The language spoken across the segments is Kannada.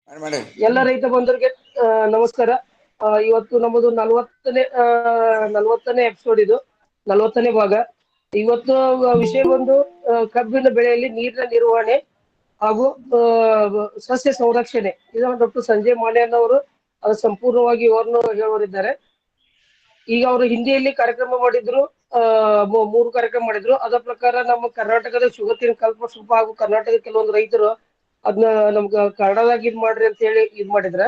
ಮಾಡಿ. ಎಲ್ಲ ರೈತ ಬಂಧುಗಳಿಗೆ ನಮಸ್ಕಾರ. ಇವತ್ತು ನಮ್ಮದು 40ನೇ ಎಪಿಸೋಡ್, ಇದು 40ನೇ ಭಾಗ. ಇವತ್ತು ವಿಷಯ ಬಂದು ಕಬ್ಬಿನ ಬೆಳೆಯಲ್ಲಿ ನೀರಿನ ನಿರ್ವಹಣೆ ಹಾಗೂ ಸಸ್ಯ ಸಂರಕ್ಷಣೆ. ಇದನ್ನು ಡಾಕ್ಟರ್ ಸಂಜಯ್ ಮಾನ್ಯನ್ ಅದು ಸಂಪೂರ್ಣವಾಗಿ ಇವರನ್ನು ಹೇಳುವರಿದ್ದಾರೆ. ಈಗ ಅವರು ಹಿಂದಿಯಲ್ಲಿ ಕಾರ್ಯಕ್ರಮ ಮಾಡಿದ್ರು, 3 ಕಾರ್ಯಕ್ರಮ ಮಾಡಿದ್ರು. ಅದರ ಪ್ರಕಾರ ನಮ್ಮ ಕರ್ನಾಟಕದ ಶುಗರ್ಕೇನ್ ಕಲ್ಪಸೂಪ ಹಾಗೂ ಕರ್ನಾಟಕದ ಕೆಲವೊಂದು ರೈತರು ಅದನ್ನ ನಮ್ಗ ಕನ್ನಡದಾಗ ಇದ್ ಮಾಡ್ರಿ ಅಂತ ಹೇಳಿ ಇದ್ ಮಾಡಿದ್ರ.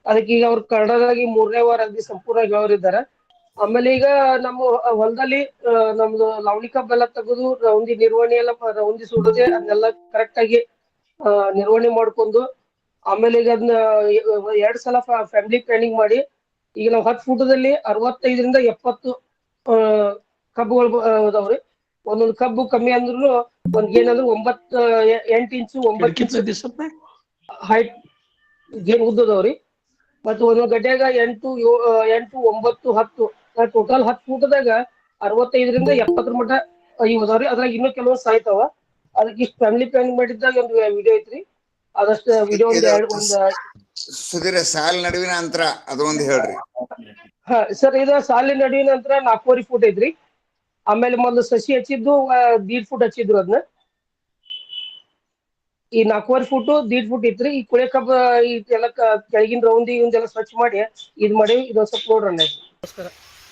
ಅದಕ್ಕೆ ಈಗ ಅವ್ರು ಕನ್ನಡದಾಗಿ 3ನೇ ವಾರ ಅಗದಿ ಸಂಪೂರ್ಣ ಹೇಳೋರಿದ್ದಾರೆ. ಆಮೇಲೆ ಈಗ ನಮ್ಮ ಹೊಲದಲ್ಲಿ ನಮ್ದು ಲವಣಿ ಕಬ್ಬೆಲ್ಲ ತೆಗೆದು ರೌಂದಿ ನಿರ್ವಹಣೆ ಎಲ್ಲ ರೌಂದಿ ಸುಡದೆ ಅದನ್ನೆಲ್ಲ ಕರೆಕ್ಟ್ ಆಗಿ ನಿರ್ವಹಣೆ ಮಾಡ್ಕೊಂಡು, ಆಮೇಲೆ ಈಗ ಅದನ್ನ 2 ಸಲ ಫ್ಯಾಮಿಲಿ ಪ್ಲಾನಿಂಗ್ ಮಾಡಿ ಈಗ ನಾವು 10 ಫೂಟದಲ್ಲಿ 65ರಿಂದ 70 ಕಬ್ಬುಗಳು ಅದಾವ್ರಿ. ಒಂದೊಂದು ಕಬ್ಬು ಕಮ್ಮಿ ಅಂದ್ರೂ ಏನಂದ್ರೆ 8 ಇಂಚು 9 ಇಂಚು ಹೈಟ್ ಗೇನ್ ಉದ್ದದವ್ರಿ. ಮತ್ತು ಒಂದೊಂದು ಗಡ್ಡೆಗ 8, 9, 10 ಟೋಟಲ್ 10 ಫೂಟದಾಗ 65ರಿಂದ 70 ಮಟ ಇವ್ ಅದಾವ್ರಿ. ಅದ್ರಾಗ ಇನ್ನೂ ಕೆಲವು ಸಾಯ್ತಾವ. ಅದಕ್ಕೆ ಇಷ್ಟು ಫ್ಯಾಮಿಲಿ ಪ್ಲಾನಿಂಗ್ ಮಾಡಿದ್ದಾಗ ಒಂದು ವಿಡಿಯೋ ಐತ್ರಿ. ಅದಷ್ಟ ವಿಡಿಯೋ ಸುಧೀರ ಸಾಲ್ ನಡುವಿನ ಅಂತರ ಅದು ಒಂದು ಹೇಳ್ರಿ. ಹಾ ಸರ್, ಇದು ಸಾಲಿನ ನಡುವಿನ ಅಂತರ 4.5 ಫೂಟ್ ಐತ್ರಿ. ಆಮೇಲೆ ಮೊದಲು ಸಸಿ ಹಚ್ಚಿದ್ದು 1.5 ಫೂಟ್ ಹಚ್ಚಿದ್ರು. ಅದನ್ನ ಈ 4.5 ಫೂಟ್ 1.5 ಫೂಟ್ ಇತ್ರಿ. ಈ ಕುಳೆ ಕಬ್ಬ ಎಲ್ಲ ಕೆಳಗಿನ ರೌಂದಿ ಇವನ್ನೆಲ್ಲ ಸ್ವಚ್ಛ ಮಾಡಿ ಇದ್ ಮಾಡಿ ಇದೊಂದ್ ಸ್ವಲ್ಪ ನೋಡ್ರಣ್ಣ. ನಮಸ್ಕಾರ,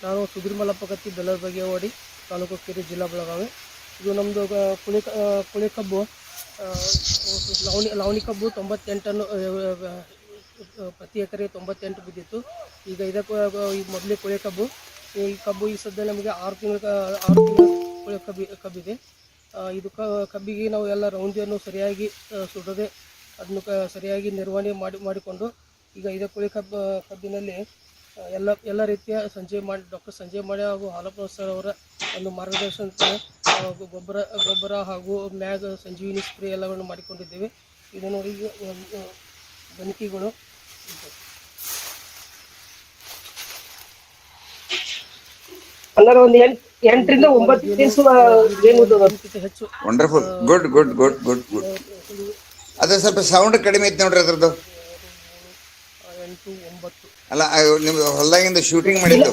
ನಾನು ಸುಧೀರ್ ಮಲ್ಲಪ್ಪ ಕತ್ತಿ, ಬೆಲ್ಲರ್ ಬಗೆವಾಡಿ, ತಾಲೂಕು ಕೆರೆ, ಜಿಲ್ಲಾ ಬೆಳಗಾವಿ. ಇದು ನಮ್ಮದು ಕುಳೆ ಕಬ್ಬು, ಲವಣಿ ಕಬ್ಬು 98 ಪ್ರತಿ ಎಕರೆ 98 ಬಿದ್ದಿತ್ತು. ಈಗ ಇದಕ್ಕೆ ಈಗ ಮೊದಲೇ ಕುಳೆ ಕಬ್ಬು, ಈ ಕಬ್ಬು ಈ ಸದ್ಯ ನಮಗೆ 6 ತಿಂಗಳ ಕುಳೆ ಕಬ್ಬಿದೆ. ಇದು ಕಬ್ಬಿಗೆ ನಾವು ಎಲ್ಲ ರೌಂದಿಯನ್ನು ಸರಿಯಾಗಿ ಸುಡದೆ ಅದನ್ನು ಸರಿಯಾಗಿ ನಿರ್ವಹಣೆ ಮಾಡಿಕೊಂಡು ಈಗ ಇದೇ ಕುಳೆ ಕಬ್ಬಿನಲ್ಲಿ ಎಲ್ಲ ರೀತಿಯ ಡಾಕ್ಟರ್ ಸಂಜಯ್ ಮಾಡೆ ಹಾಗೂ ಹಾಲಪ್ಪ ಸರ್ ಅವರ ಒಂದು ಮಾರ್ಗದರ್ಶನದ ಗೊಬ್ಬರ ಹಾಗೂ ಮ್ಯಾಗ್ ಸಂಜೀವಿನಿ ಸ್ಪ್ರೇ ಎಲ್ಲವನ್ನು ಮಾಡಿಕೊಂಡಿದ್ದೇವೆ. ಇದು ನೋಡಿ ಗಣಿಕೆಗಳು ಒಂದು 8ರಿಂದ 9 ಹೆಚ್ಚು. Wonderful, good good good good good. ಅದು ಸ್ವಲ್ಪ ಸೌಂಡ್ ಕಡಿಮೆ ಐತಿ ನೋಡ್ರಿ ಅದ್ರದ್ದು. 8, 9 ಅಲ್ಲ, ನಿಮ್ದು ಹೊಲದಾಗಿಂದ ಶೂಟಿಂಗ್ ಮಾಡಿದ್ದು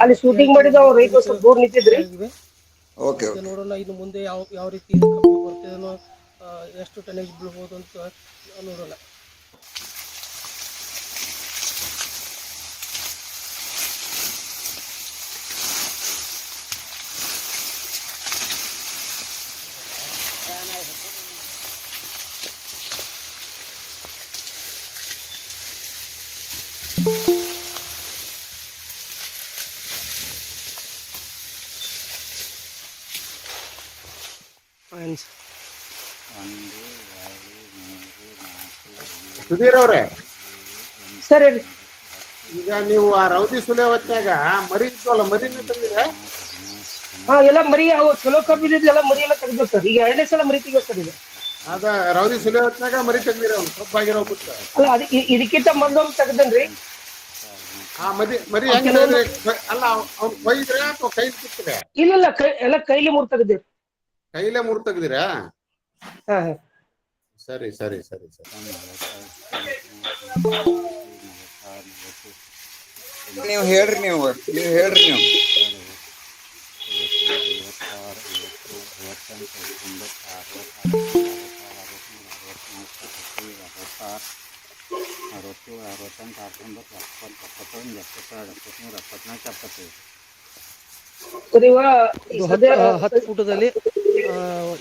ಅಲ್ಲಿ ಶೂಟಿಂಗ್ ಮಾಡಿದ ರೈತ ಸ್ವಲ್ಪ ದೂರ ನಿಂತಿದ್ರಿ. ಓಕೆ, ನೋಡೋಣ ಇದು ಮುಂದೆ ಯಾವ ರೀತಿ ಕಬ್ಬು ಬರ್ತೇನೋ, ಎಷ್ಟು ಟನೇಜ್ ಬೀಳ್ಬೋದು ಅಂತ ನೋಡೋಣ. ಸುಧೀರ್ ಅವ್ರೆ, ಸರಿ ಈಗ ನೀವು ಆ ರೌದಿ ಸುಲೆ ಹೊತ್ತಾಗ ಮರಿ ಇದ್ವಲ್ಲ, ಮರಿನ ತಂದಿರ? ಹಾ, ಎಲ್ಲ ಮರಿ ಚಲೋ ಕಬ್ಬಿದ್ದು ಎಲ್ಲ ಮರಿ ಎಲ್ಲ ತೆಗ್ದು ಸರ್. ಈಗ 2ನೇ ಸಲ ಮರಿ ತೆಗಿಯೋ ಸರ್. ಇದು ಅದ ರೌದಿ ಸುಲೆ ಹೊತ್ತಾಗ ಮರಿ ತಂದಿರ? ಅವ್ನು ಕಬ್ಬಾಗಿರೋ ಬಿಟ್ಟು ಅಲ್ಲ, ಇದಕ್ಕಿಂತ ಮೊದಲು ತೆಗ್ದನ್ರಿ. ಆ ಮರಿ ಹೆಂಗಿದ್ರೆ ಅಲ್ಲ, ಅವ್ನು ಕೊಯ್ದ್ರೆ ಅಥವಾ ಕೈ ಕಿತ್ತಿದೆ? ಇಲ್ಲ, ಎಲ್ಲ ಕೈಲಿ ಮುರ್ ತೆಗ್ದಿರಿ. ಕೈಲೇ ಮುರ್ ತೆಗ್ದಿರಾ? ಹಾ, ಸರಿ ಸರಿ ಸರಿ ಸರಿ. ನೀವು ಹೇಳ್ರಿ, ನೀವು ಹೇಳ್ರಿ. ನೀವು ಸದ್ಯ 10 ಫೂಟದಲ್ಲಿ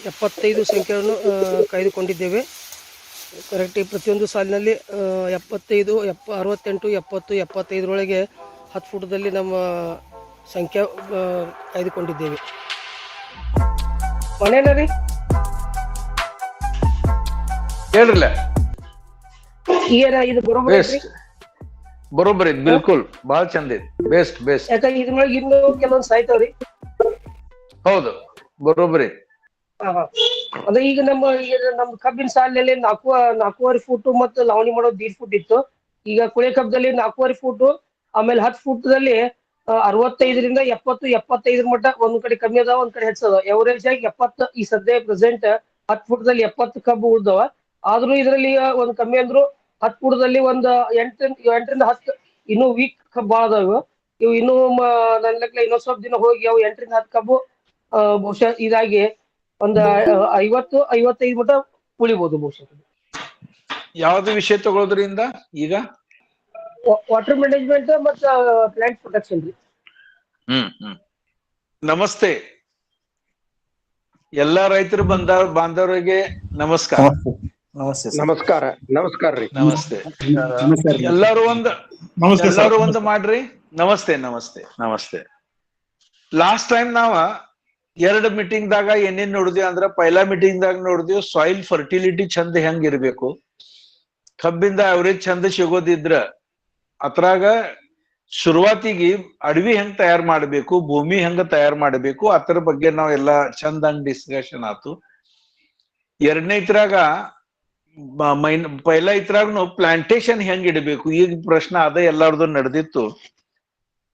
75 ಸಂಖ್ಯೆಯನ್ನು ಕಾಯ್ದುಕೊಂಡಿದ್ದೇವೆ. ಕರೆಕ್ಟ್ ಪ್ರತಿಯೊಂದು ಸಾಲಿನಲ್ಲಿ 75, 68, 70, 75ರೊಳಗೆ 10 ಫೂಟದಲ್ಲಿ ನಮ್ಮ ಸಂಖ್ಯೆ ಕಾಯ್ದುಕೊಂಡಿದ್ದೇವೆ. ಮನೇನರಿ ಹೇಳ್ರಲ್ಲ, ಏನ ಇದು ಬರೋಬ್ಬರಿ ಐತ್ರಿ? ಬರೋಬ್ಬರಿ, ಬಿಲ್ಕುಲ್ ಬಹಳ ಚಂದ ಐತಿ. ಬೆಸ್ಟ್. ಯಾಕಂದ್ರೆ ಇದ್ರೊಳಗೆ ಇನ್ನೂ ಕೆಲವೊಂದು ಸಾಯ್ತಾವ್ರಿ. ಹೌದು, ಬರೋಬ್ಬರಿ. ಅದ ಈಗ ನಮ್ಮ ಕಬ್ಬಿನ ಸಾಲಿನಲ್ಲಿ 4.5 ಫೂಟ್ ಮತ್ತು ಲವಣಿ ಮಾಡೋದು 1.5 ಫೂಟ್ ಇತ್ತು. ಈಗ ಕುಳೆ ಕಬ್ಬದಲ್ಲಿ 4.5 ಫೂಟ್, ಆಮೇಲೆ 10 ಫೂಟದಲ್ಲಿ 65ರಿಂದ 70, 75 ಮಟ್ಟ ಒಂದ್ ಕಡೆ ಕಮ್ಮಿ ಅದಾವ, ಒಂದ್ ಕಡೆ ಹೆಚ್ಚದ. ಎವರೇಜ್ ಆಗಿ 70 ಈ ಸದ್ಯ ಪ್ರೆಸೆಂಟ್ 10 ಫೂಟದಲ್ಲಿ 70 ಕಬ್ಬು ಉಳ್ದವ. ಆದ್ರೂ ಇದರಲ್ಲಿ ಒಂದ್ ಕಮ್ಮಿ ಅಂದ್ರು 10 ಕೂಡದಲ್ಲಿ ಒಂದ್ 8ರಿಂದ 10 ಇನ್ನೂ ವೀಕ್ ಕಬ್ಬು ಭಾಳ ಅದಾವ ಇವು ಇನ್ನೂ ನನ್ನ ಲೆಕ್ಕ ಇನ್ನೊಂದ್ ಸ್ವಲ್ಪ ದಿನ ಹೋಗಿ ಅವು 8ರಿಂದ 10 ಕಬ್ಬು ಬಹುಶಃ ಇದಾಗಿ ಒಂದ್ 50-55 ಮಟ ಉಳಿಬಹುದು ಬಹುಶಃ. ಯಾವ್ದು ವಿಷಯ ತಗೊಳೋದ್ರಿಂದ ಈಗ ವಾಟರ್ ಮ್ಯಾನೇಜ್ಮೆಂಟ್ ಮತ್ತ ಪ್ಲಾಂಟ್ ಪ್ರೊಟೆಕ್ಷನ್ ರೀ. ನಮಸ್ತೆ ಎಲ್ಲಾ ರೈತರು ಬಾಂಧವರಿಗೆ ನಮಸ್ಕಾರ. ನಮಸ್ಕಾರ ನಮಸ್ಕಾರ ರೀ. ನಮಸ್ತೆ. ಎಲ್ಲಾರು ಒಂದು ಮಾಡ್ರಿ. ನಮಸ್ತೆ ನಮಸ್ತೆ ನಮಸ್ತೆ. ಲಾಸ್ಟ್ ಟೈಮ್ ನಾವ 2 ಮೀಟಿಂಗ್ ದಾಗ ಏನೇನ್ ನೋಡಿದ್ವಿ ಅಂದ್ರ ಪೈಲಾ ಮೀಟಿಂಗ್ ದಾಗ ನೋಡಿದ್ವಿ ಸಾಯಿಲ್ ಫರ್ಟಿಲಿಟಿ ಚಂದ ಹೆಂಗ್ ಇರ್ಬೇಕು, ಕಬ್ಬಿಂದ ಅವರೇಜ್ ಚಂದ ಸಿಗೋದಿದ್ರ ಅದ್ರಾಗ ಶುರುವಾತಿಗೆ ಅಡವಿ ಹೆಂಗ್ ತಯಾರ್ ಮಾಡ್ಬೇಕು, ಭೂಮಿ ಹೆಂಗ ತಯಾರ್ ಮಾಡ್ಬೇಕು ಅದ್ರ ಬಗ್ಗೆ ನಾವ್ ಎಲ್ಲಾ ಚಂದಂಗ್ ಡಿಸ್ಕಷನ್ ಆತು. 2ನೇ ಇದ್ರಾಗ ಪೈಲಾ ಇದ್ರಾಗನು ಪ್ಲಾಂಟೇಶನ್ ಹೆಂಗ್ ಇಡಬೇಕು. ಈಗ ಪ್ರಶ್ನೆ ಅದ ಎಲ್ಲಾರ್ದು ನಡೆದಿತ್ತು,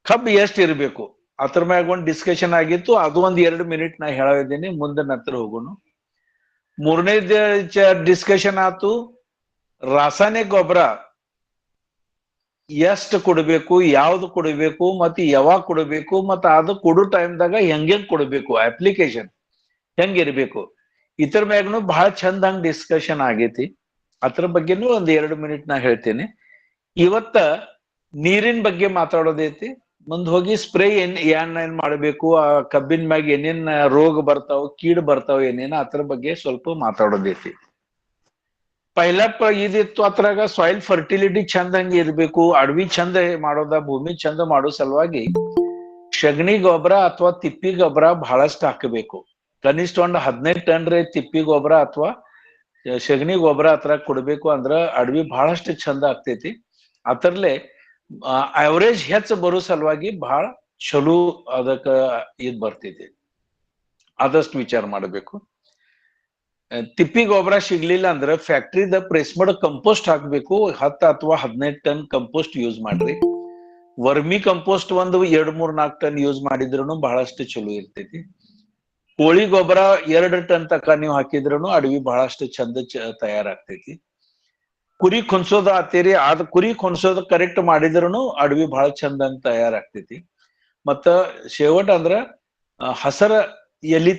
ಕಬ್ಬು ಎಷ್ಟ್ ಇರ್ಬೇಕು ಅದ್ರ ಮ್ಯಾಗ ಒಂದ್ ಡಿಸ್ಕಷನ್ ಆಗಿತ್ತು. ಅದು ಒಂದ್ 2 ಮಿನಿಟ್ ನಾ ಹೇಳಿದ್ದೀನಿ, ಮುಂದೆ ನಂತರ ಹೋಗೋಣ. 3ನೇ ಡಿಸ್ಕಷನ್ ಆತು ರಾಸಾಯನಿಕ ಗೊಬ್ಬರ ಎಷ್ಟ್ ಕೊಡ್ಬೇಕು, ಯಾವ್ದು ಕೊಡ್ಬೇಕು, ಮತ್ತೆ ಯಾವಾಗ ಕೊಡ್ಬೇಕು, ಮತ್ತ ಅದು ಕೊಡೋ ಟೈಮ್ದಾಗ ಹೆಂಗ್ ಕೊಡ್ಬೇಕು, ಅಪ್ಲಿಕೇಶನ್ ಹೆಂಗಿರ್ಬೇಕು ಇದ್ರ ಮ್ಯಾಗನು ಬಹಳ ಚಂದಂಗ್ ಡಿಸ್ಕಷನ್ ಆಗೈತಿ. ಅದ್ರ ಬಗ್ಗೆನೂ ಒಂದ್ 2 ಮಿನಿಟ್ ನಾ ಹೇಳ್ತೇನೆ. ಇವತ್ತ ನೀರಿನ ಬಗ್ಗೆ ಮಾತಾಡೋದೈತಿ. ಮುಂದ್ ಹೋಗಿ ಸ್ಪ್ರೇ ಏನ್ ಮಾಡ್ಬೇಕು, ಆ ಕಬ್ಬಿನ ಮ್ಯಾಗ ಏನೇನ್ ರೋಗ ಬರ್ತಾವ, ಕೀಡ್ ಬರ್ತಾವ ಏನೇನ ಅದ್ರ ಬಗ್ಗೆ ಸ್ವಲ್ಪ ಮಾತಾಡೋದೈತಿ. ಪೈಲಾ ಇದಿತ್ತು ಅದ್ರಾಗ ಸಾಯಿಲ್ ಫರ್ಟಿಲಿಟಿ ಚಂದಂಗೆ ಇರ್ಬೇಕು, ಅಡವಿ ಚಂದ ಮಾಡೋದ, ಭೂಮಿ ಚಂದ ಮಾಡೋ ಸಲುವಾಗಿ ಸಗಣಿ ಗೊಬ್ಬರ ಅಥವಾ ತಿಪ್ಪಿ ಗೊಬ್ಬರ ಬಹಳಷ್ಟು ಹಾಕಬೇಕು. ಕನಿಷ್ಠ ಒಂದ್ 15 ಟನ್ ತಿಪ್ಪಿ ಗೊಬ್ಬರ ಅಥವಾ ಸಗಣಿ ಗೊಬ್ಬರ ಹತ್ರ ಕೊಡ್ಬೇಕು ಅಂದ್ರ ಅಡವಿ ಬಹಳಷ್ಟು ಚಂದ ಆಗ್ತೈತಿ. ಅದರಲ್ಲೇ ಅವರೇಜ್ ಹೆಚ್ಚು ಬರೋ ಸಲುವಾಗಿ ಬಹಳ ಚಲೋ ಅದಕ್ಕ ಇದ್ ಬರ್ತೈತಿ. ಆದಷ್ಟು ವಿಚಾರ ಮಾಡ್ಬೇಕು. ತಿಪ್ಪಿ ಗೊಬ್ಬರ ಸಿಗ್ಲಿಲ್ಲ ಅಂದ್ರೆ ಫ್ಯಾಕ್ಟ್ರಿದ ಪ್ರೆಸ್ಮಡ್ ಕಂಪೋಸ್ಟ್ ಹಾಕ್ಬೇಕು. 10 ಅಥವಾ 15 ಟನ್ ಕಂಪೋಸ್ಟ್ ಯೂಸ್ ಮಾಡ್ರಿ. ವರ್ಮಿ ಕಂಪೋಸ್ಟ್ ಒಂದು 2-3-4 ಟನ್ ಯೂಸ್ ಮಾಡಿದ್ರು ಬಹಳಷ್ಟು ಚಲೋ ಇರ್ತೈತಿ. ಕೋಳಿ ಗೊಬ್ಬರ 2 ಟನ್ ತಕ ನೀವು ಹಾಕಿದ್ರು ಅಡವಿ ಬಹಳಷ್ಟು ಚಂದ ತಯಾರಾಗ್ತೈತಿ. ಕುರಿ ಕೊನ್ಸೋದ ಆತೇರಿ, ಅದ್ ಕುರಿ ಕೊನ್ಸೋದ ಕರೆಕ್ಟ್ ಮಾಡಿದ್ರು ಅಡವಿ ಬಹಳ ಚಂದ ತಯಾರಾಗ್ತೈತಿ. ಮತ್ತ ಶೇವಟ್ ಅಂದ್ರ ಹಸರ ಎಲಿ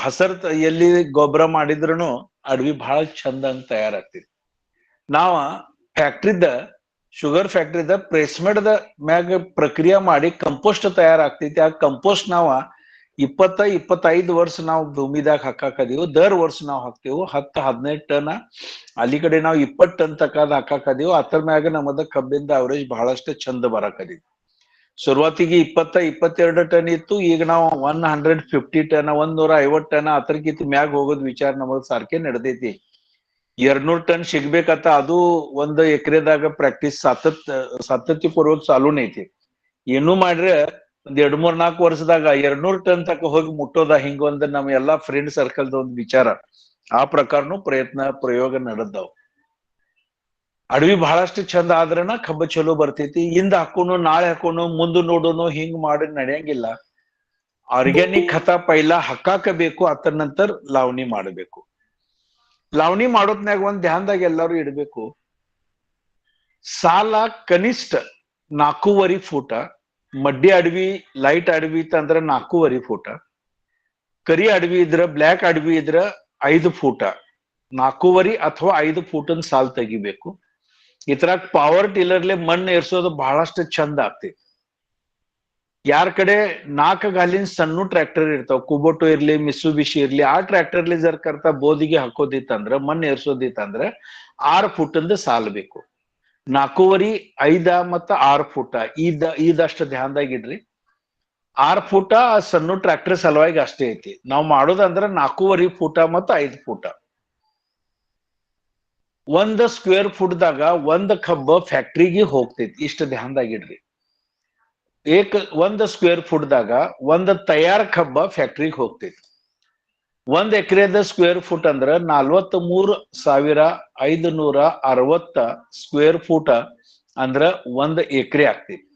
ಹಸರ್ ಎಲ್ಲಿ ಗೊಬ್ಬರ ಮಾಡಿದ್ರು ಅಡವಿ ಬಹಳ ಚಂದ ತಯಾರಾಗ್ತೈತಿ. ನಾವ ಫ್ಯಾಕ್ಟ್ರಿದ ಶುಗರ್ ಫ್ಯಾಕ್ಟ್ರಿದ ಪ್ರೆಸ್ಮೆಡ್ ಮ್ಯಾಗ ಪ್ರಕ್ರಿಯೆ ಮಾಡಿ ಕಂಪೋಸ್ಟ್ ತಯಾರಾಗ್ತೈತಿ. ಆ ಕಂಪೋಸ್ಟ್ ನಾವ 20-25 ವರ್ಷ ನಾವು ಭೂಮಿದಾಗ ಹಾಕಾಕದೀವು. ವರ್ಷ ನಾವು ಹಾಕ್ತೇವು 10-15 ಟನ್. ಅಲ್ಲಿ ಕಡೆ ನಾವು 20 ಟನ್ ತಕದ ಹಾಕಾಕದೀವು. ಅದ್ರ ಮ್ಯಾಗ ನಮ್ಮದ ಕಬ್ಬಿಂದ ಅವರೇಜ್ ಬಹಳಷ್ಟು ಚಂದ ಬರಾಕದೀವಿ. ಶುರುವಾತಿಗೆ 20-22 ಟನ್ ಇತ್ತು. ಈಗ ನಾವು 150 ಟನ್, 150 ಟನ್ ಅದ್ರಕ್ಕಿಂತ ಮ್ಯಾಗ ಹೋಗೋದ್ ವಿಚಾರ ನಮಗ್ ಸಾರ್ಕೆ ನಡೆದೈತಿ. 200 ಟನ್ ಸಿಗ್ಬೇಕತ್ತ. ಅದು 1 ಎಕರೆದಾಗ ಪ್ರಾಕ್ಟೀಸ್ ಸಾತತ್ಯ ಪೂರ್ವಕ ಚಾಲೂನ್ ಐತಿ. ಏನು ಮಾಡ್ರೆ ಒಂದ್ 2-3-4 ವರ್ಷದಾಗ 200 ಟನ್ ತಕ ಹೋಗಿ ಮುಟ್ಟೋದ. ಹಿಂಗೊಂದ್ ನಮ್ ಎಲ್ಲಾ ಫ್ರೆಂಡ್ ಸರ್ಕಲ್ದ ಒಂದ್ ವಿಚಾರ. ಆ ಪ್ರಕಾರನು ಪ್ರಯೋಗ ನಡೆದವು. ಅಡವಿ ಬಹಳಷ್ಟು ಚಂದ ಆದ್ರನ ಕಬ್ಬ ಚಲೋ ಬರ್ತೈತಿ. ಇಂದ ಹಾಕೋನು ನಾಳೆ ಹಾಕೋನು ಮುಂದೆ ನೋಡೋನು ಹಿಂಗ್ ಮಾಡಿ ನಡೆಯಂಗಿಲ್ಲ. ಆರ್ಗ್ಯಾನಿಕ್ ಖತ ಪೈಲಾ ಹಾಕಾಕಬೇಕು. ಅದ್ರ ನಂತರ ಲಾವಣಿ ಮಾಡಬೇಕು. ಲಾವಣಿ ಮಾಡೋದ್ನಾಗ ಒಂದ್ ಧ್ಯಾನದಾಗ ಎಲ್ಲಾರು ಇಡ್ಬೇಕು. ಸಾಲ ಕನಿಷ್ಠ 4.5 ಫೂಟ. ಮಡ್ಡಿ ಅಡವಿ ಲೈಟ್ ಅಡವಿ ಇತ್ತಂದ್ರ 4.5 ಫೂಟ. ಕರಿ ಅಡವಿ ಇದ್ರ ಬ್ಲ್ಯಾಕ್ ಅಡವಿ ಇದ್ರ 5 ಫೂಟ. 4.5 ಅಥವಾ 5 ಫೂಟನ್ ಸಾಲ್ ತೆಗಿಬೇಕು. ಇದ್ರಾಗ ಪವರ್ ಟಿಲ್ಲರ್ಲೆ ಮಣ್ಣು ಏರ್ಸೋದು ಬಹಳಷ್ಟು ಚಂದ ಆಗ್ತೈತಿ. ಯಾರ ಕಡೆ 4 ಗಾಲಿನ ಸಣ್ಣ ಟ್ರ್ಯಾಕ್ಟರ್ ಇರ್ತಾವ, ಕುಬೋಟೋ ಇರ್ಲಿ, ಮಿಸುಬಿಶಿ ಇರ್ಲಿ, ಆ ಟ್ರ್ಯಾಕ್ಟರ್ಲಿ ಜರ್ ಕರ್ತಾ ಬೋದಿಗೆ ಹಾಕೋದಿತ್ತಂದ್ರ, ಮಣ್ಣು ಏರ್ಸೋದಿತ್ತಂದ್ರ 6 ಫೂಟಂದ ಸಾಲ್ ಬೇಕು. 4.5, 5 ಮತ್ತ 6 ಫೂಟ ಇದಷ್ಟು ಧ್ಯಾನದಾಗ ಇಡ್ರಿ. 6 ಫೂಟ ಸಣ್ಣ ಟ್ರ್ಯಾಕ್ಟರ್ ಸಲುವಾಗಿ ಅಷ್ಟೇ ಐತಿ. ನಾವ್ ಮಾಡೋದಂದ್ರ 4.5 ಫೂಟ ಮತ್ತ 5 ಫೂಟ. 1 ಸ್ಕ್ವೇರ್ ಫುಟ್ದಾಗ 1 ಕಬ್ಬ ಫ್ಯಾಕ್ಟ್ರಿಗೆ ಹೋಗ್ತೈತಿ. ಇಷ್ಟ ಧ್ಯಾನದಾಗಿಡ್ರಿ. 1 ಸ್ಕ್ವೇರ್ ಫುಟ್ದಾಗ 1 ತಯಾರ ಕಬ್ಬ ಫ್ಯಾಕ್ಟ್ರಿಗೆ ಹೋಗ್ತೈತಿ. 1 ಎಕರೆದ ಸ್ಕ್ವೇರ್ ಫುಟ್ ಅಂದ್ರ 43,560 ಸ್ಕ್ವೇರ್ ಫುಟ್ ಅಂದ್ರ 1 ಎಕರೆ ಆಗ್ತೈತಿ.